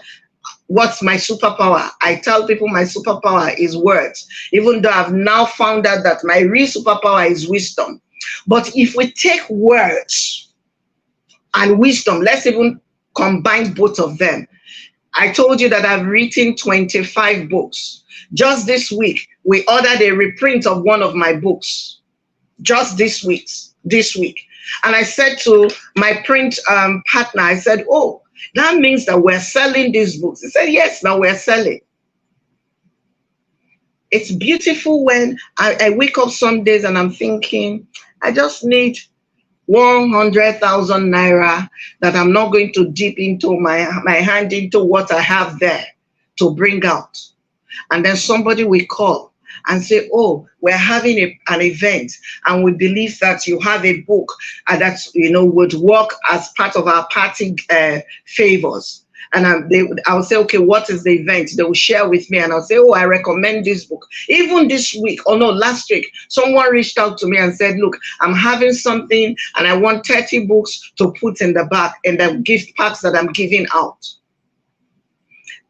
[SPEAKER 1] What's my superpower? I tell people my superpower is words, even though I've now found out that my real superpower is wisdom. But if we take words and wisdom, let's even combine both of them. I told you that I've written 25 books. Just this week, we ordered a reprint of one of my books. Just this week. And I said to my print partner, I said, oh, that means that we're selling these books. He said, yes, now we're selling. It's beautiful when I wake up some days and I'm thinking, I just need 100,000 naira that I'm not going to dip into my hand into what I have there to bring out. And then somebody will call and say, oh, we're having an event, and we believe that you have a book that, would work as part of our party favors. And I would say, okay, what is the event? They will share with me, and I'll say, oh, I recommend this book. Even this week, or no, last week, someone reached out to me and said, look, I'm having something, and I want 30 books to put in the back in the gift packs that I'm giving out.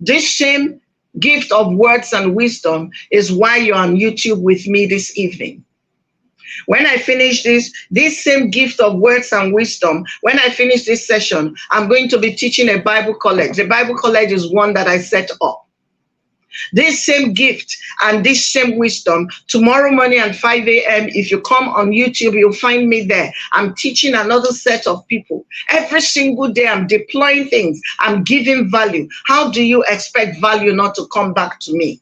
[SPEAKER 1] This same gift of words and wisdom is why you're on YouTube with me this evening. When I finish this same gift of words and wisdom, when I finish this session, I'm going to be teaching a Bible college. The Bible college is one that I set up. This same gift and this same wisdom, tomorrow morning at 5 a.m., if you come on YouTube, you'll find me there. I'm teaching another set of people. Every single day, I'm deploying things. I'm giving value. How do you expect value not to come back to me?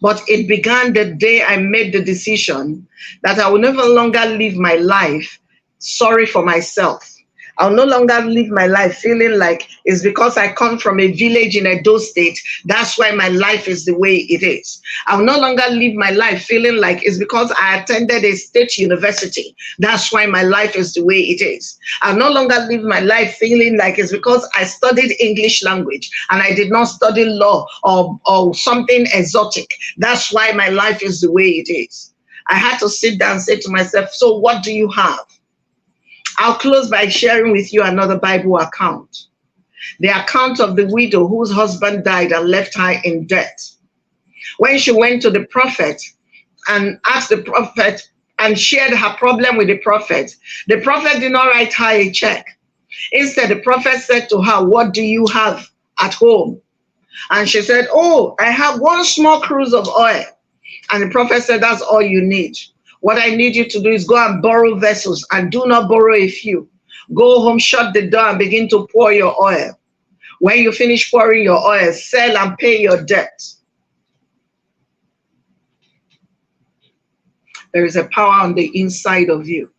[SPEAKER 1] But it began the day I made the decision that I will no longer live my life sorry for myself. I'll no longer live my life feeling like it's because I come from a village in Edo State, that's why my life is the way it is. I'll no longer live my life feeling like it's because I attended a state university, that's why my life is the way it is. I'll no longer live my life feeling like it's because I studied English language and I did not study law or something exotic. That's why my life is the way it is. I had to sit down and say to myself, so what do you have? I'll close by sharing with you another Bible account. The account of the widow whose husband died and left her in debt. When she went to the prophet and asked the prophet and shared her problem with the prophet did not write her a check. Instead, the prophet said to her, what do you have at home? And she said, oh, I have one small cruse of oil. And the prophet said, that's all you need. What I need you to do is go and borrow vessels, and do not borrow a few. Go home, shut the door, and begin to pour your oil. When you finish pouring your oil, sell and pay your debt. There is a power on the inside of you.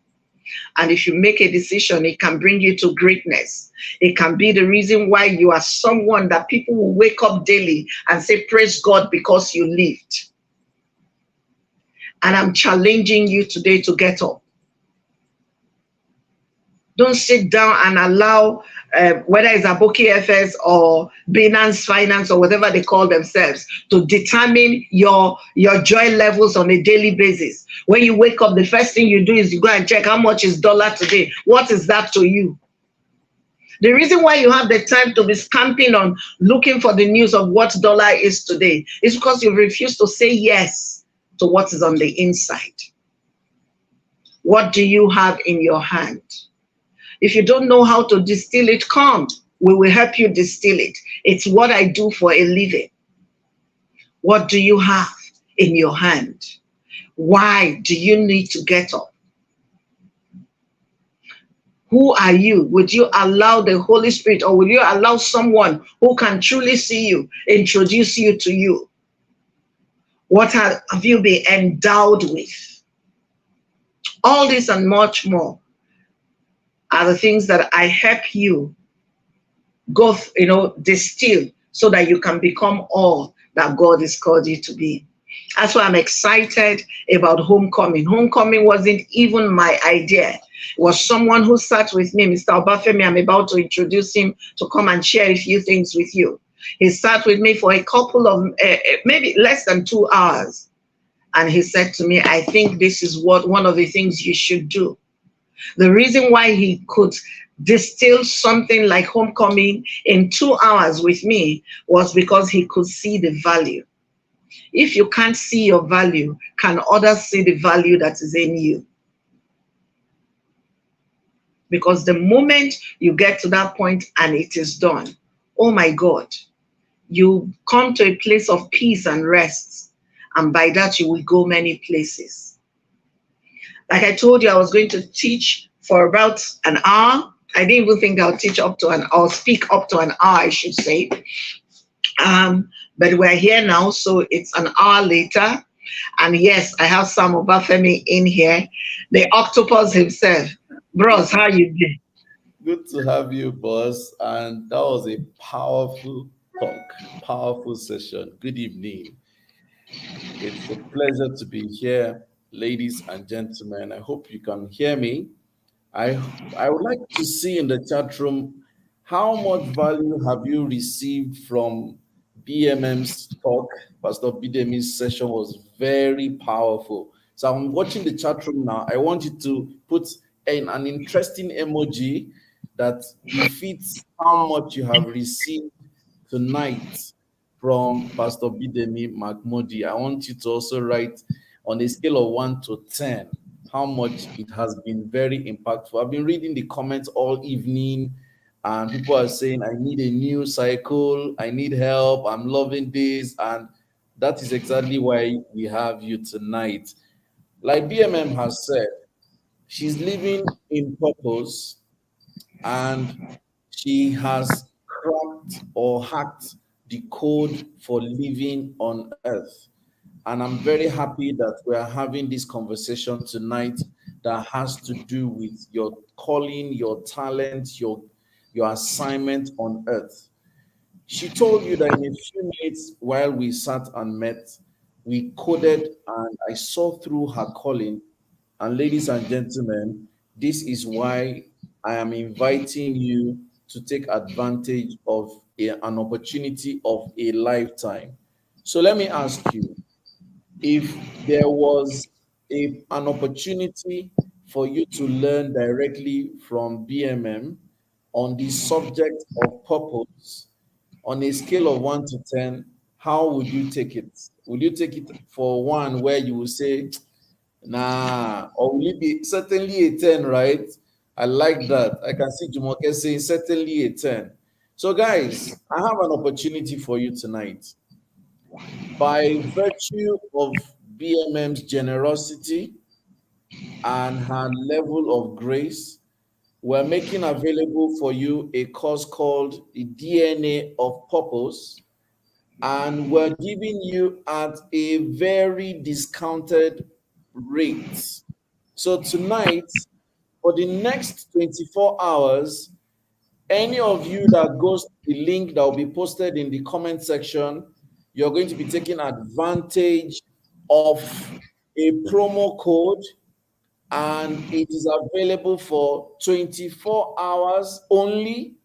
[SPEAKER 1] And if you make a decision, it can bring you to greatness. It can be the reason why you are someone that people will wake up daily and say, praise God, because you lived. And I'm challenging you today to get up. Don't sit down and allow, whether it's Aboki FS or Binance Finance or whatever they call themselves, to determine your joy levels on a daily basis. When you wake up, the first thing you do is you go and check how much is dollar today. What is that to you? The reason why you have the time to be scamping on looking for the news of what dollar is today is because you refuse to say yes to what is on the inside. What do you have in your hand? If you don't know how to distill it, come. We will help you distill it. It's what I do for a living. What do you have in your hand? Why do you need to get up? Who are you? Would you allow the Holy Spirit, or will you allow someone who can truly see you, introduce you to you? What have you been endowed with? All this and much more are the things that I help you go, distill so that you can become all that God has called you to be. That's why I'm excited about homecoming. Homecoming wasn't even my idea. It was someone who sat with me, Mr. Obafemi. I'm about to introduce him to come and share a few things with you. He sat with me for a couple of, maybe less than 2 hours. And he said to me, I think this is one of the things you should do. The reason why he could distill something like homecoming in 2 hours with me was because he could see the value. If you can't see your value, can others see the value that is in you? Because the moment you get to that point and it is done, oh my God, you come to a place of peace and rest. And by that, you will go many places. Like I told you, I was going to teach for about an hour. I didn't even think I'll teach up to an hour, speak up to an hour, I should say. But we're here now, so it's an hour later. And yes, I have Sam Obafemi in here, the octopus himself. Bros, how you doing?
[SPEAKER 2] Good to have you, boss. And that was a powerful talk, powerful session. Good evening. It's a pleasure to be here, ladies and gentlemen. I hope you can hear me. I I would like to see in the chat room how much value have you received from BMM's talk. Pastor BDM's session was very powerful. So I'm watching the chat room now. I want you to put in an interesting emoji that befits how much you have received tonight from Pastor BIDEMI Mak-MORDI. I want you to also write on a scale of 1 to 10 how much it has been very impactful. I've been reading the comments all evening, and people are saying, I need a new cycle, I need help, I'm loving this. And that is exactly why we have you tonight. Like BMM has said, she's living in purpose, and she has cracked or hacked the code for living on earth. And I'm very happy that we are having this conversation tonight that has to do with your calling, your talent, your assignment on earth. She told you that in a few minutes while we sat and met, we coded and I saw through her calling. And ladies and gentlemen, this is why I am inviting you to take advantage of an opportunity of a lifetime. So let me ask you, if there was an opportunity for you to learn directly from BMM on the subject of purpose, on a scale of 1 to 10, how would you take it? Would you take it for one where you will say, nah, or will it be certainly a 10, right? I like that. I can see Jumoke saying certainly a 10. So, guys, I have an opportunity for you tonight. By virtue of BMM's generosity and her level of grace, we're making available for you a course called the DNA of Purpose, and we're giving you at a very discounted rate. So tonight, for the next 24 hours, any of you that goes to the link that will be posted in the comment section, you're going to be taking advantage of a promo code, and it is available for 24 hours only.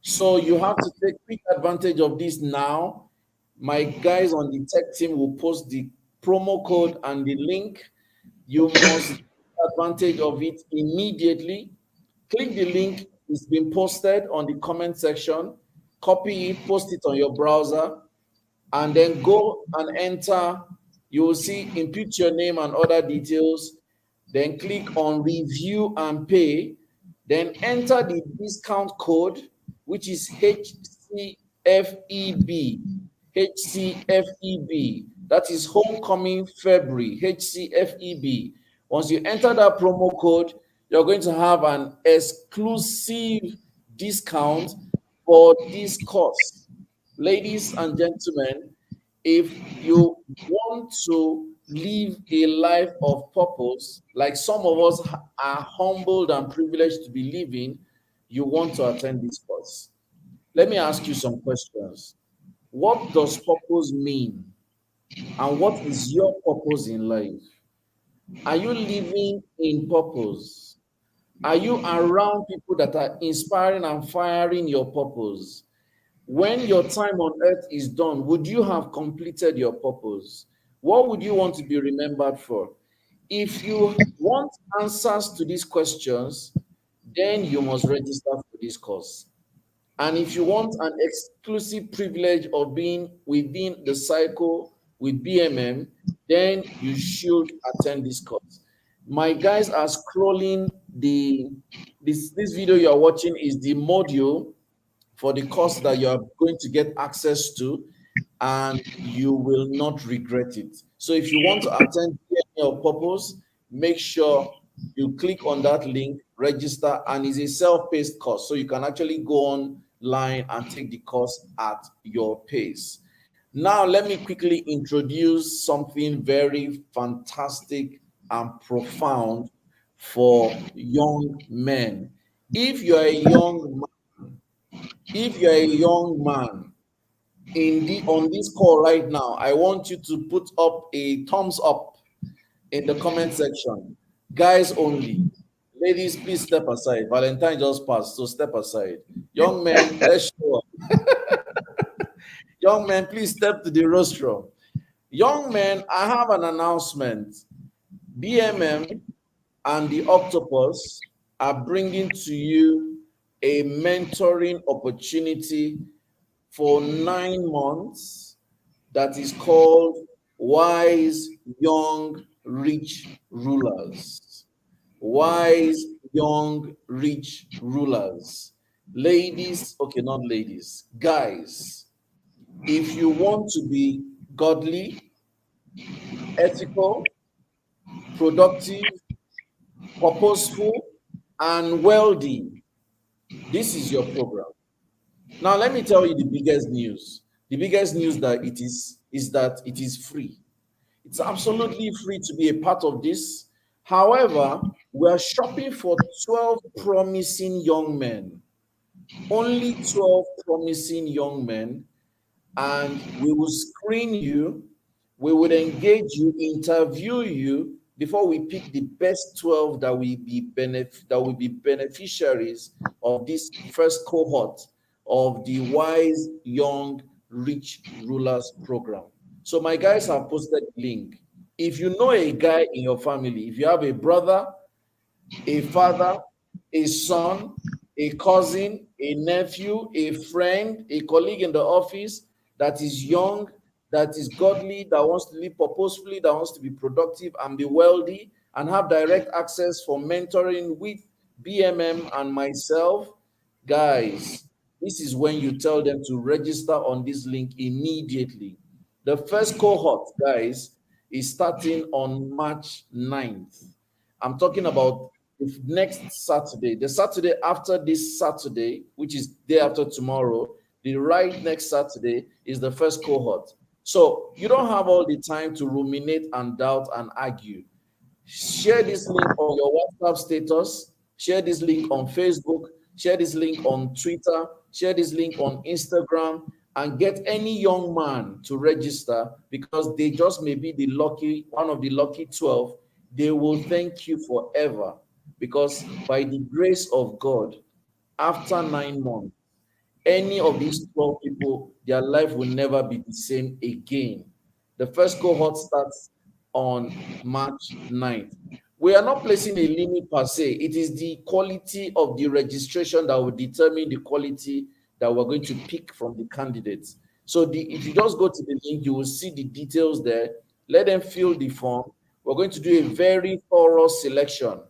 [SPEAKER 2] So you have to take quick advantage of this now. My guys on the tech team will post the promo code and the link. You must take advantage of it immediately. Click the link, it's been posted on the comment section. Copy it, post it on your browser, and then go and enter. You will see input your name and other details. Then click on review and pay. Then enter the discount code, which is HCFEB. HCFEB. That is Homecoming February. HCFEB. Once you enter that promo code, you're going to have an exclusive discount for this course. Ladies and gentlemen, if you want to live a life of purpose, like some of us are humbled and privileged to be living, you want to attend this course. Let me ask you some questions. What does purpose mean? And what is your purpose in life? Are you living in purpose? Are you around people that are inspiring and firing your purpose? When your time on earth is done, would you have completed your purpose? What would you want to be remembered for? If you want answers to these questions, then you must register for this course. And if you want an exclusive privilege of being within the cycle with BMM, then you should attend this course. My guys are scrolling this video you are watching is the module for the course that you are going to get access to, and you will not regret it. So if you want to attend your purpose, make sure you click on that link, register, and it's a self-paced course. So you can actually go online and take the course at your pace. Now, let me quickly introduce something very fantastic and profound for young men. If you're a young if you're a young man on this call right now, I want you to put up a thumbs up in the comment section. Guys only. Ladies, please step aside. Valentine just passed, so step aside. Young men, let's show up. Young men, please step to the rostrum. Young men, I have an announcement. BMM and the Octopus are bringing to you a mentoring opportunity for 9 months that is called Wise Young Rich Rulers. Wise Young Rich Rulers. Ladies, okay, not ladies, guys, if you want to be godly, ethical, productive, purposeful, and wealthy, this is your program. Now, let me tell you the biggest news. The biggest news that it is that it is free. It's absolutely free to be a part of this. However, we are shopping for 12 promising young men. Only 12 promising young men, and we will screen you, we would engage you, interview you before we pick the best 12 that will be beneficiaries of this first cohort of the Wise Young Rich Rulers program. So my guys have posted the link. If you know a guy in your family, if you have a brother, a father, a son, a cousin, a nephew, a friend, a colleague in the office that is young, that is godly, that wants to live purposefully, that wants to be productive and be wealthy and have direct access for mentoring with BMM and myself, guys, this is when you tell them to register on this link immediately. The first cohort, guys, is starting on March 9th. I'm talking about next Saturday, the Saturday after this Saturday, which is day after tomorrow, the right next Saturday is the first cohort. So you don't have all the time to ruminate and doubt and argue. Share this link on your WhatsApp status, share this link on Facebook, share this link on Twitter, share this link on Instagram, and get any young man to register because they just may be the lucky one of the lucky 12. They will thank you forever because by the grace of God, after 9 months, any of these 12 people, their life will never be the same again. The first cohort starts on March 9th. We are not placing a limit per se. It is the quality of the registration that will determine the quality that we're going to pick from the candidates. So if you just go to the link, you will see the details there. Let them fill the form. We're going to do a very thorough selection.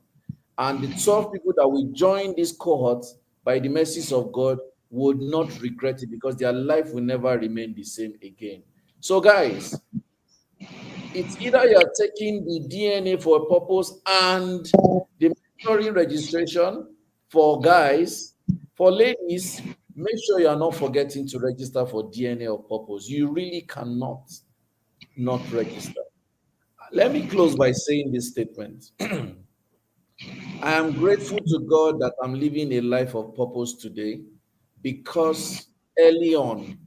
[SPEAKER 2] And the 12 people that will join this cohort, by the mercies of God, would not regret it because their life will never remain the same again. So, guys, it's either you're taking the DNA for a purpose and the mentoring registration for guys. For ladies, make sure you are not forgetting to register for DNA of purpose. You really cannot not register. Let me close by saying this statement. I am grateful to God that I'm living a life of purpose today because early on,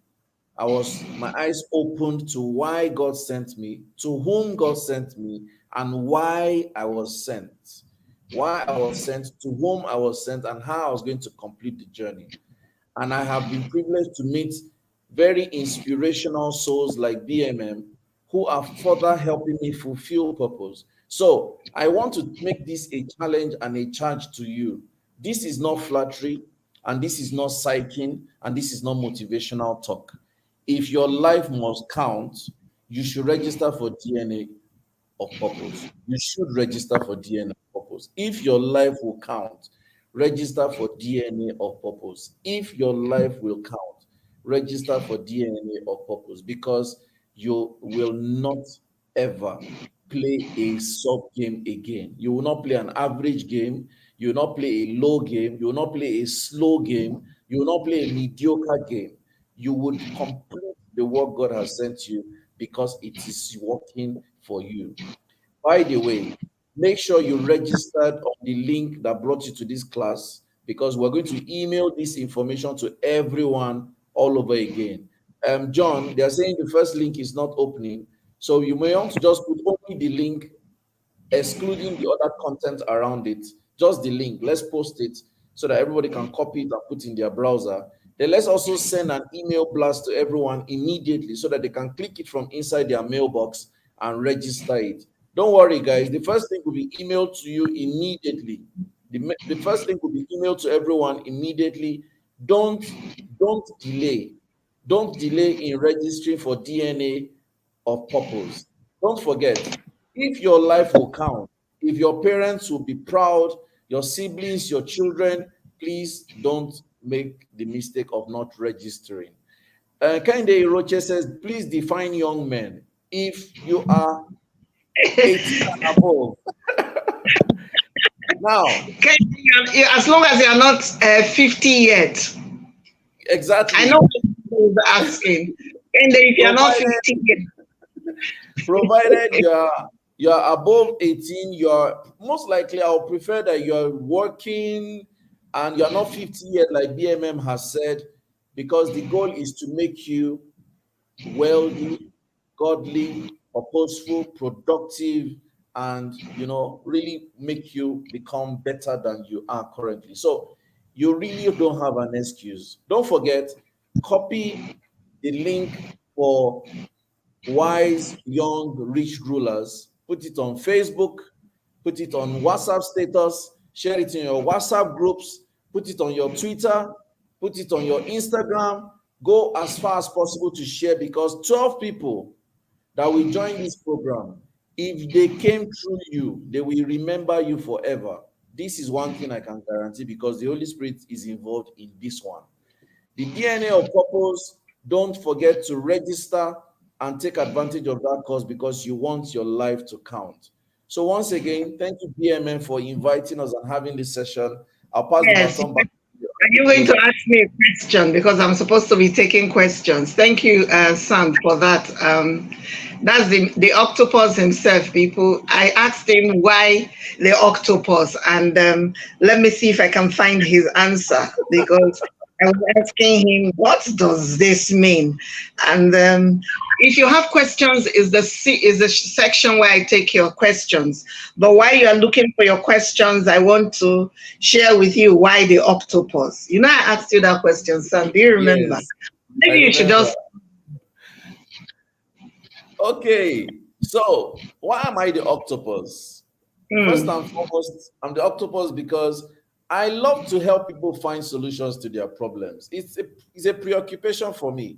[SPEAKER 2] my eyes opened to why God sent me, to whom God sent me, and why I was sent. Why I was sent, to whom I was sent, and how I was going to complete the journey. And I have been privileged to meet very inspirational souls like BMM who are further helping me fulfill purpose. So I want to make this a challenge and a charge to you. This is not flattery, and this is not psyching, and this is not motivational talk. If your life must count, you should register for DNA of purpose. You should register for DNA of purpose. If your life will count, register for DNA of purpose. If your life will count, register for DNA of purpose because you will not ever play a sub game again. You will not play an average game. You will not play a low game. You will not play a slow game. You will not play a mediocre game. You would complete the work God has sent you because it is working for you. By the way, make sure you registered on the link that brought you to this class because we're going to email this information to everyone all over again. John, they are saying the first link is not opening. So you may want to just put only the link, excluding the other content around it, just the link. Let's post it so that everybody can copy it and put in their browser. Then let's also send an email blast to everyone immediately so that they can click it from inside their mailbox and register it. Don't worry, guys. The first link will be emailed to you immediately. The first link will be emailed to everyone immediately. Don't delay. Don't delay in registering for DNA of purpose. Don't forget, if your life will count, if your parents will be proud, your siblings, your children, please don't make the mistake of not registering. Kende Roche says, please define young men. If you are 18 and above. Now,
[SPEAKER 1] As long as you're not 50 yet.
[SPEAKER 2] exactly.
[SPEAKER 1] I know what you're asking. And if you're not 50 yet.
[SPEAKER 2] Provided you're above 18, you're most likely, I'll prefer that you're working and you're not 50 yet, like BMM has said, because the goal is to make you wealthy, godly, purposeful, productive, and really make you become better than you are currently. So you really don't have an excuse. Don't forget, copy the link for Wise Young Rich Rulers. Put it on Facebook, put it on WhatsApp status, share it in your WhatsApp groups, put it on your Twitter, put it on your Instagram. Go as far as possible to share, because 12 people that will join this program, if they came through you, they will remember you forever. This is one thing I can guarantee, because the Holy Spirit is involved in this one. The DNA of purpose, don't forget to register and take advantage of that course, because you want your life to count. So once again, thank you, BMN, for inviting us and having this session. I'll pass the
[SPEAKER 1] Yes.
[SPEAKER 2] baton back to you.
[SPEAKER 1] Are you going to ask me a question? Because I'm supposed to be taking questions. Thank you, Sam, for that. That's the octopus himself, people. I asked him why the octopus, and let me see if I can find his answer, because I was asking him, what does this mean? And if you have questions, is the section where I take your questions. But while you are looking for your questions, I want to share with you why the octopus. You know, I asked you that question, Sam. Do you remember?
[SPEAKER 2] Yes,
[SPEAKER 1] Maybe you should just.
[SPEAKER 2] Okay, so why am I the octopus? First and foremost, I'm the octopus because I love to help people find solutions to their problems. It's a preoccupation for me.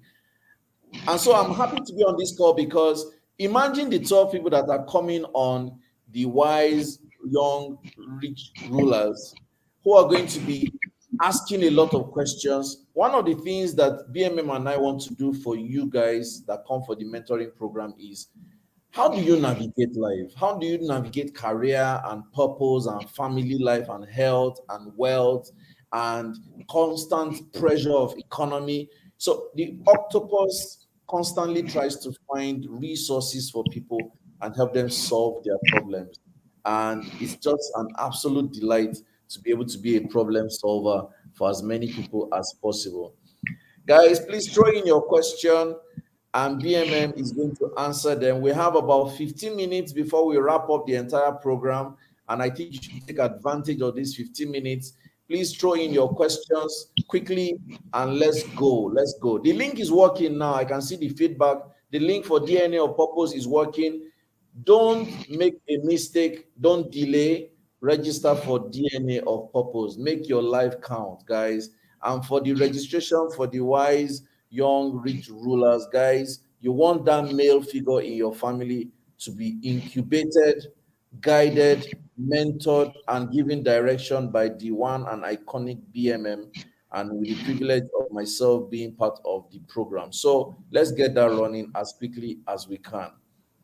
[SPEAKER 2] And so I'm happy to be on this call, because imagine the 12 people that are coming on the Wise Young Rich Rulers, who are going to be asking a lot of questions. One of the things that BMM and I want to do for you guys that come for the mentoring program is, how do you navigate life? How do you navigate career and purpose and family life and health and wealth and constant pressure of economy? So the octopus constantly tries to find resources for people and help them solve their problems. And it's just an absolute delight to be able to be a problem solver for as many people as possible. Guys, please throw in your question and BMM is going to answer them. We have about 15 minutes before we wrap up the entire program, and I think you should take advantage of these 15 minutes. Please throw in your questions quickly and let's go. Let's go. The link is working now. I can see the feedback. The link for DNA of Purpose is working. Don't make a mistake. Don't delay. Register for DNA of Purpose. Make your life count, guys. And for the registration for the Wise Young Rich Rulers, guys, you want that male figure in your family to be incubated, guided, mentored, and given direction by the one and iconic BMM, and with the privilege of myself being part of the program. So let's get that running as quickly as we can.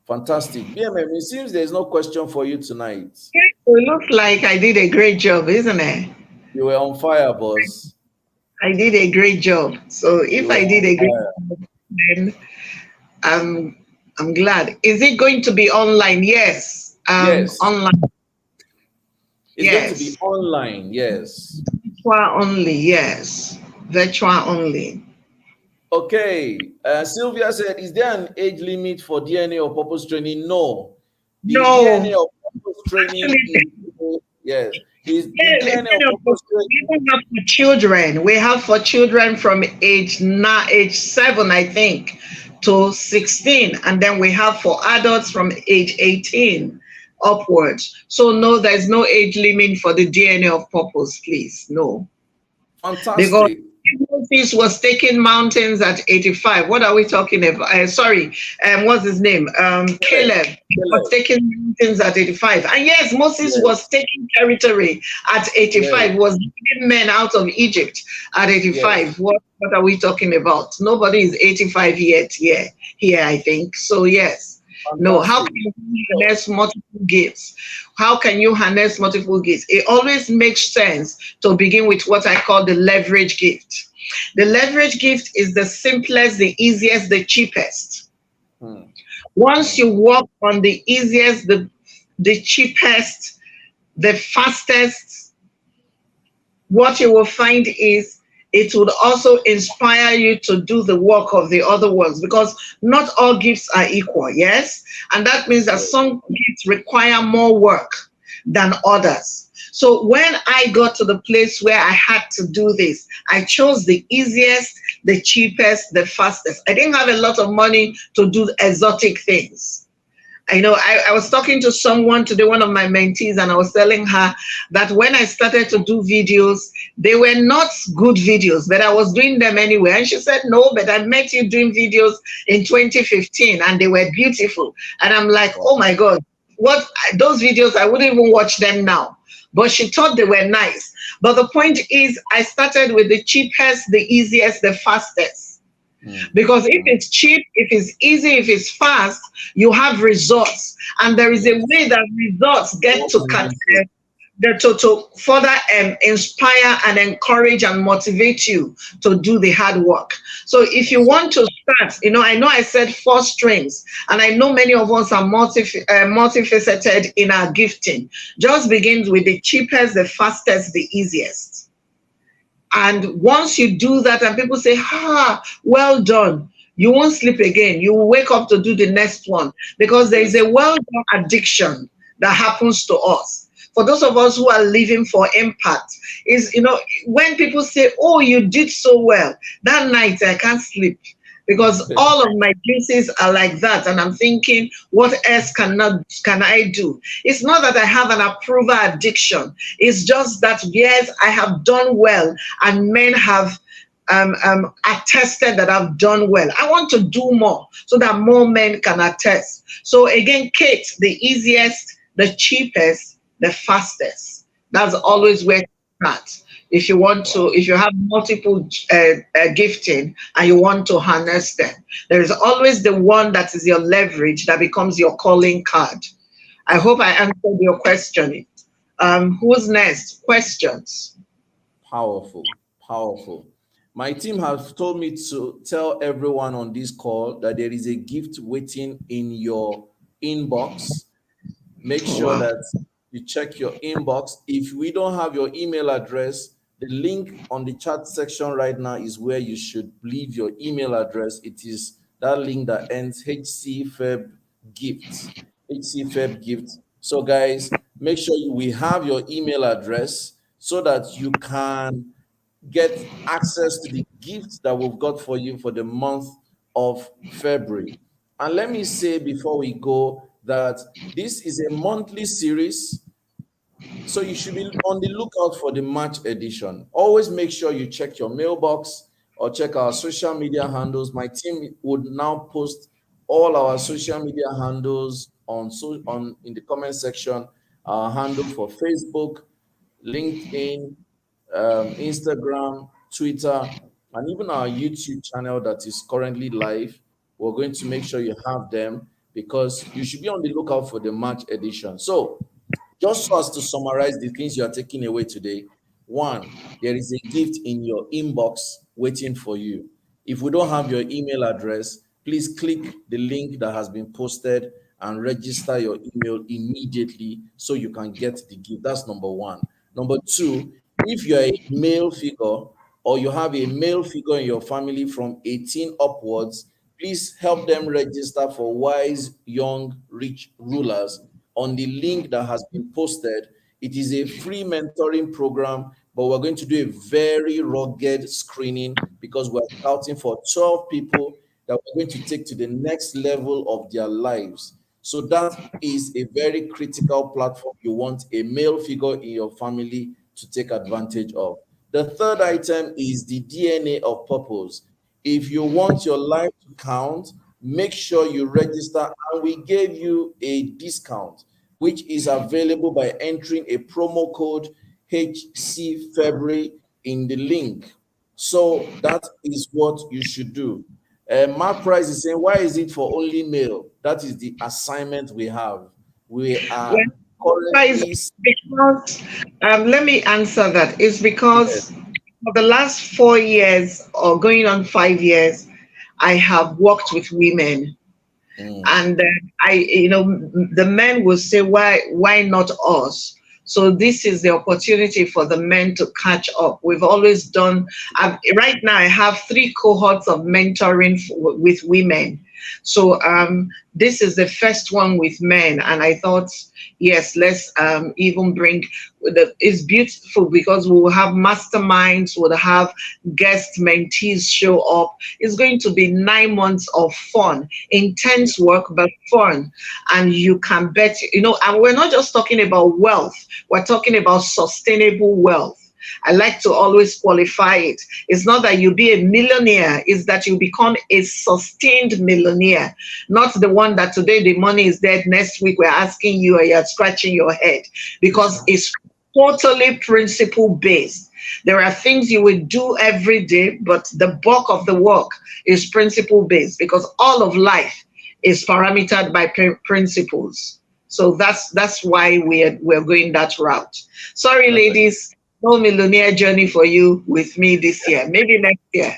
[SPEAKER 2] Fantastic. BMM, it seems there's no question for you tonight.
[SPEAKER 1] It looks like I did a great job, isn't it?
[SPEAKER 2] You were on fire, boss.
[SPEAKER 1] I did a great job. So if I did a great job, then I'm glad. Is it going to be online? Yes.
[SPEAKER 2] Yes.
[SPEAKER 1] Online.
[SPEAKER 2] It's going to be online, yes.
[SPEAKER 1] Virtual only, yes. Virtual only.
[SPEAKER 2] Okay. Sylvia said, is there an age limit for DNA or purpose training? No. The
[SPEAKER 1] No,
[SPEAKER 2] DNA or purpose training is,
[SPEAKER 1] actually,
[SPEAKER 2] yes, is the
[SPEAKER 1] yeah,
[SPEAKER 2] DNA or purpose
[SPEAKER 1] we
[SPEAKER 2] training.
[SPEAKER 1] even have for children. We have for children from age 7, I think, to 16, and then we have for adults from age 18 upwards. So no, there's no age limit for the DNA of purpose, please. No. Because
[SPEAKER 2] Fantastic.
[SPEAKER 1] Moses was taking mountains at 85. What are we talking about? Sorry, what's his name?
[SPEAKER 2] Caleb.
[SPEAKER 1] Caleb was
[SPEAKER 2] Caleb.
[SPEAKER 1] taking mountains at 85. And yes, Moses
[SPEAKER 2] Yes.
[SPEAKER 1] was taking territory at
[SPEAKER 2] Yes.
[SPEAKER 1] 85, was leading men out of Egypt at
[SPEAKER 2] Yes.
[SPEAKER 1] 85. What are we talking about? Nobody is 85 yet here, I think. So yes. No, how
[SPEAKER 2] Fantastic.
[SPEAKER 1] can you
[SPEAKER 2] So,
[SPEAKER 1] harness multiple gifts? How can you harness multiple gifts? It always makes sense to begin with what I call the leverage gift. The leverage gift is the simplest, the easiest, the cheapest.
[SPEAKER 2] hmm,
[SPEAKER 1] Once
[SPEAKER 2] hmm,
[SPEAKER 1] you work on the easiest, the cheapest, the fastest, what you will find is it would also inspire you to do the work of the other ones, because not all gifts are equal, yes? And that means that
[SPEAKER 2] yes.
[SPEAKER 1] some gifts require more work than others. So when I got to the place where I had to do this, I chose the easiest, the cheapest, the fastest. I didn't have a lot of money to do exotic things. I was talking to someone today, one of my mentees, and I was telling her that when I started to do videos, they were not good videos, but I was doing them anyway. And she said, no, but I met you doing videos in 2015 and they were beautiful. And I'm like,
[SPEAKER 2] Wow.
[SPEAKER 1] oh my God, what those videos, I wouldn't even watch them now. But she thought they were nice. But the point is, I started with the cheapest, the easiest, the fastest.
[SPEAKER 2] Hmm,
[SPEAKER 1] Because if
[SPEAKER 2] hmm,
[SPEAKER 1] it's cheap, if it's easy, if it's fast, you have results. And there is a
[SPEAKER 2] yes.
[SPEAKER 1] way that results get
[SPEAKER 2] Low
[SPEAKER 1] to
[SPEAKER 2] hanging fruit.
[SPEAKER 1] to further inspire and encourage and motivate you to do the hard work. So if you
[SPEAKER 2] Yes, sir.
[SPEAKER 1] want to start, I know I said four strings, and I know many of us are multifaceted in our gifting. Just begin with the cheapest, the fastest, the easiest. And once you do that, and people say, well done, you won't sleep again. You will wake up to do the next one, because there is
[SPEAKER 2] Yes.
[SPEAKER 1] a well done addiction that happens to us. For those of us who are living for impact, is, when people say, oh, you did so well, that night I can't sleep, because all of my juices are like that. And I'm thinking, what else can I do? It's not that I have an approval addiction. It's just that, yes, I have done well, and men have attested that I've done well. I want to do more so that more men can attest. So again, Kate, the easiest, the cheapest, the fastest. That's
[SPEAKER 2] Wow.
[SPEAKER 1] always where to start. If you have multiple gifting and you want to harness them, there is always the one that is your leverage that becomes your calling card. I hope I answered your question. Who's next? Questions?
[SPEAKER 2] Powerful, powerful. My team has told me to tell everyone on this call that there is a gift waiting in your inbox. Make sure
[SPEAKER 1] Wow.
[SPEAKER 2] that you check your inbox. If we don't have your email address, the link on the chat section right now is where you should leave your email address. It is that link that ends HCFeb Gifts. HCFeb Gifts. So, guys, make sure we have your email address so that you can get access to the gifts that we've got for you for the month of February. And let me say before we go that this is a monthly series, so you should be on the lookout for the March edition. Always make sure you check your mailbox or check our social media handles. My team would now post all our social media handles on in the comment section. Our handle for Facebook, LinkedIn, Instagram, Twitter, and even our YouTube channel that is currently live. We're going to make sure you have them because you should be on the lookout for the March edition. So, just for us to summarize the things you are taking away today, one, there is a gift in your inbox waiting for you. If we don't have your email address, please click the link that has been posted and register your email immediately so you can get the gift. That's number one. Number two, if you're a male figure or you have a male figure in your family from 18 upwards, please help them register for Wise Young Rich Rulers on the link that has been posted. It is a free mentoring program, but we're going to do a very rugged screening because we're scouting for 12 people that we're going to take to the next level of their lives. So that is a very critical platform you want a male figure in your family to take advantage of. The third item is the DNA of purpose. If you want your life to count, make sure you register, and we gave you a discount, which is available by entering a promo code HC February in the link. So that is what you should do. Mark Price is saying, why is it for only male? That is the assignment we have. We
[SPEAKER 1] Well,
[SPEAKER 2] are
[SPEAKER 1] guys,
[SPEAKER 2] currently,
[SPEAKER 1] because let me answer that. It's
[SPEAKER 2] yes.
[SPEAKER 1] because for the last 4 years or going on 5 years, I have worked with women,
[SPEAKER 2] Mm.
[SPEAKER 1] and the men will say, why not us? So this is the opportunity for the men to catch up. We've always done. Right now I have 3 cohorts of mentoring with women. So this is the first one with men, and I thought, yes, let's even bring it's beautiful because we will have masterminds, we'll have guest mentees show up. It's going to be 9 months of fun, intense work, but fun. And you can bet, and we're not just talking about wealth, we're talking about sustainable wealth. I like to always qualify it. It's not that you be a millionaire, it's that you become a sustained millionaire, not the one that today the money is dead, next week we're asking you and you're scratching your head, because it's totally principle based. There are things you will do every day, but the bulk of the work is principle based because all of life is parametered by principles. So that's why we're going that route. Sorry,
[SPEAKER 2] Perfect.
[SPEAKER 1] ladies, no millionaire journey for you with me this year. Maybe next year.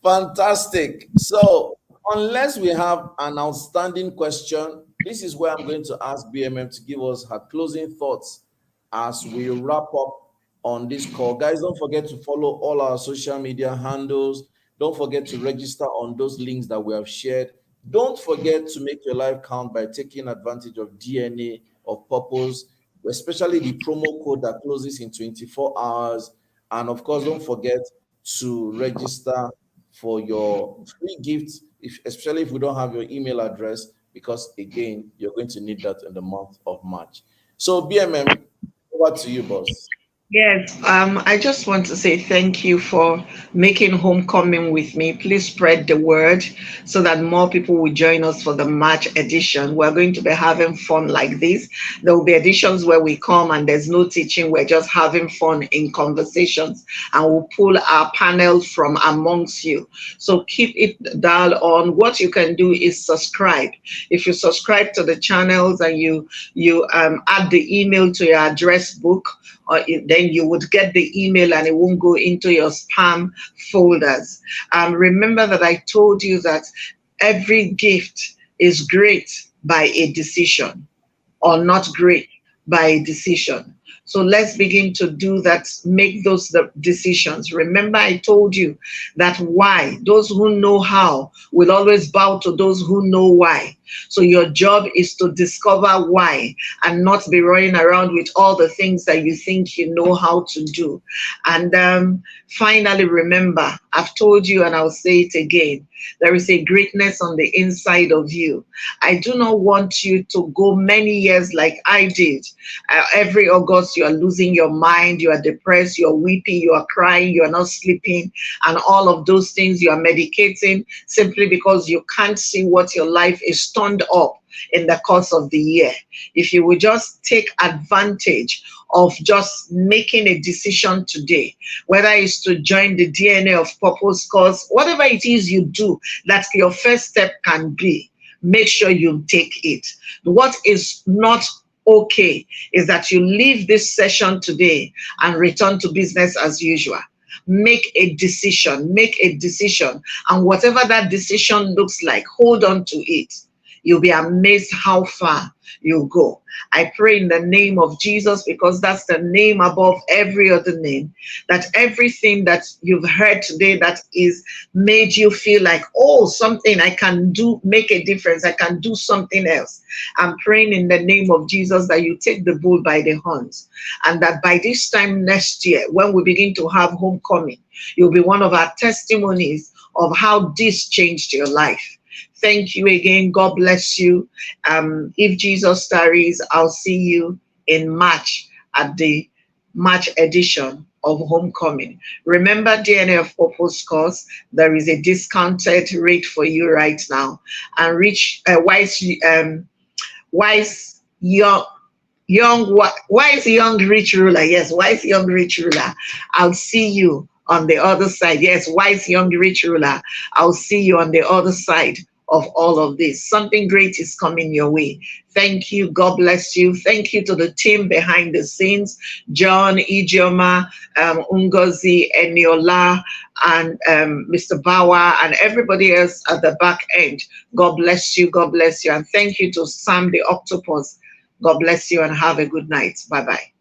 [SPEAKER 2] Fantastic. So, unless we have an outstanding question, this is where I'm going to ask BMM to give us her closing thoughts as we wrap up on this call. Guys, don't forget to follow all our social media handles. Don't forget to register on those links that we have shared. Don't forget to make your life count by taking advantage of DNA of purpose, especially the promo code that closes in 24 hours. And of course, don't forget to register for your free gift, especially if we don't have your email address, because again, you're going to need that in the month of March. So, BMM, over to you, boss.
[SPEAKER 1] Yes, I just want to say thank you for making homecoming with me. Please spread the word so that more people will join us for the March edition. We're going to be having fun like this. There will be editions where we come and there's no teaching. We're just having fun in conversations, and we'll pull our panel from amongst you. So keep it dialed on. What you can do is subscribe. If you subscribe to the channels and you add the email to your address book, then you would get the email and it won't go into your spam folders. Remember that I told you that every gift is great by a decision, or not great by a decision. So let's begin to do that, make those decisions. Remember, I told you that why, those who know how will always bow to those who know why. So your job is to discover why and not be running around with all the things that you think you know how to do. And finally, remember, I've told you and I'll say it again, there is a greatness on the inside of you. I do not want you to go many years like I did. Every August, you are losing your mind, you are depressed, you are weeping, you are crying, you are not sleeping, and all of those things. You are medicating simply because you can't see what your life is turned up in the course of the year. If you would just take advantage of just making a decision today, whether it's to join the DNA of Purpose course, whatever it is you do, that your first step can be, make sure you take it. What is not okay is that you leave this session today and return to business as usual. Make a decision, and whatever that decision looks like, hold on to it. You'll be amazed how far you'll go. I pray in the name of Jesus, because that's the name above every other name, that everything that you've heard today that is made you feel like, oh, something I can do, make a difference, I can do something else. I'm praying in the name of Jesus that you take the bull by the horns, and that by this time next year, when we begin to have homecoming, you'll be one of our testimonies of how this changed your life. Thank you again. God bless you. If Jesus tarries, I'll see you in March at the March edition of Homecoming. Remember, DNA of Purpose course, there is a discounted rate for you right now. And wise wise young rich ruler. Yes, wise young rich ruler. I'll see you on the other side. Yes, wise young rich ruler. I'll see you on the other side of all of this. Something great is coming your way. Thank you. God bless you. Thank you to the team behind the scenes, John, Ijeoma, Ngozi, Eniola, and Mr. Bauer, and everybody else at the back end. God bless you. God bless you. And thank you to Sam the Octopus. God bless you and have a good night. Bye-bye.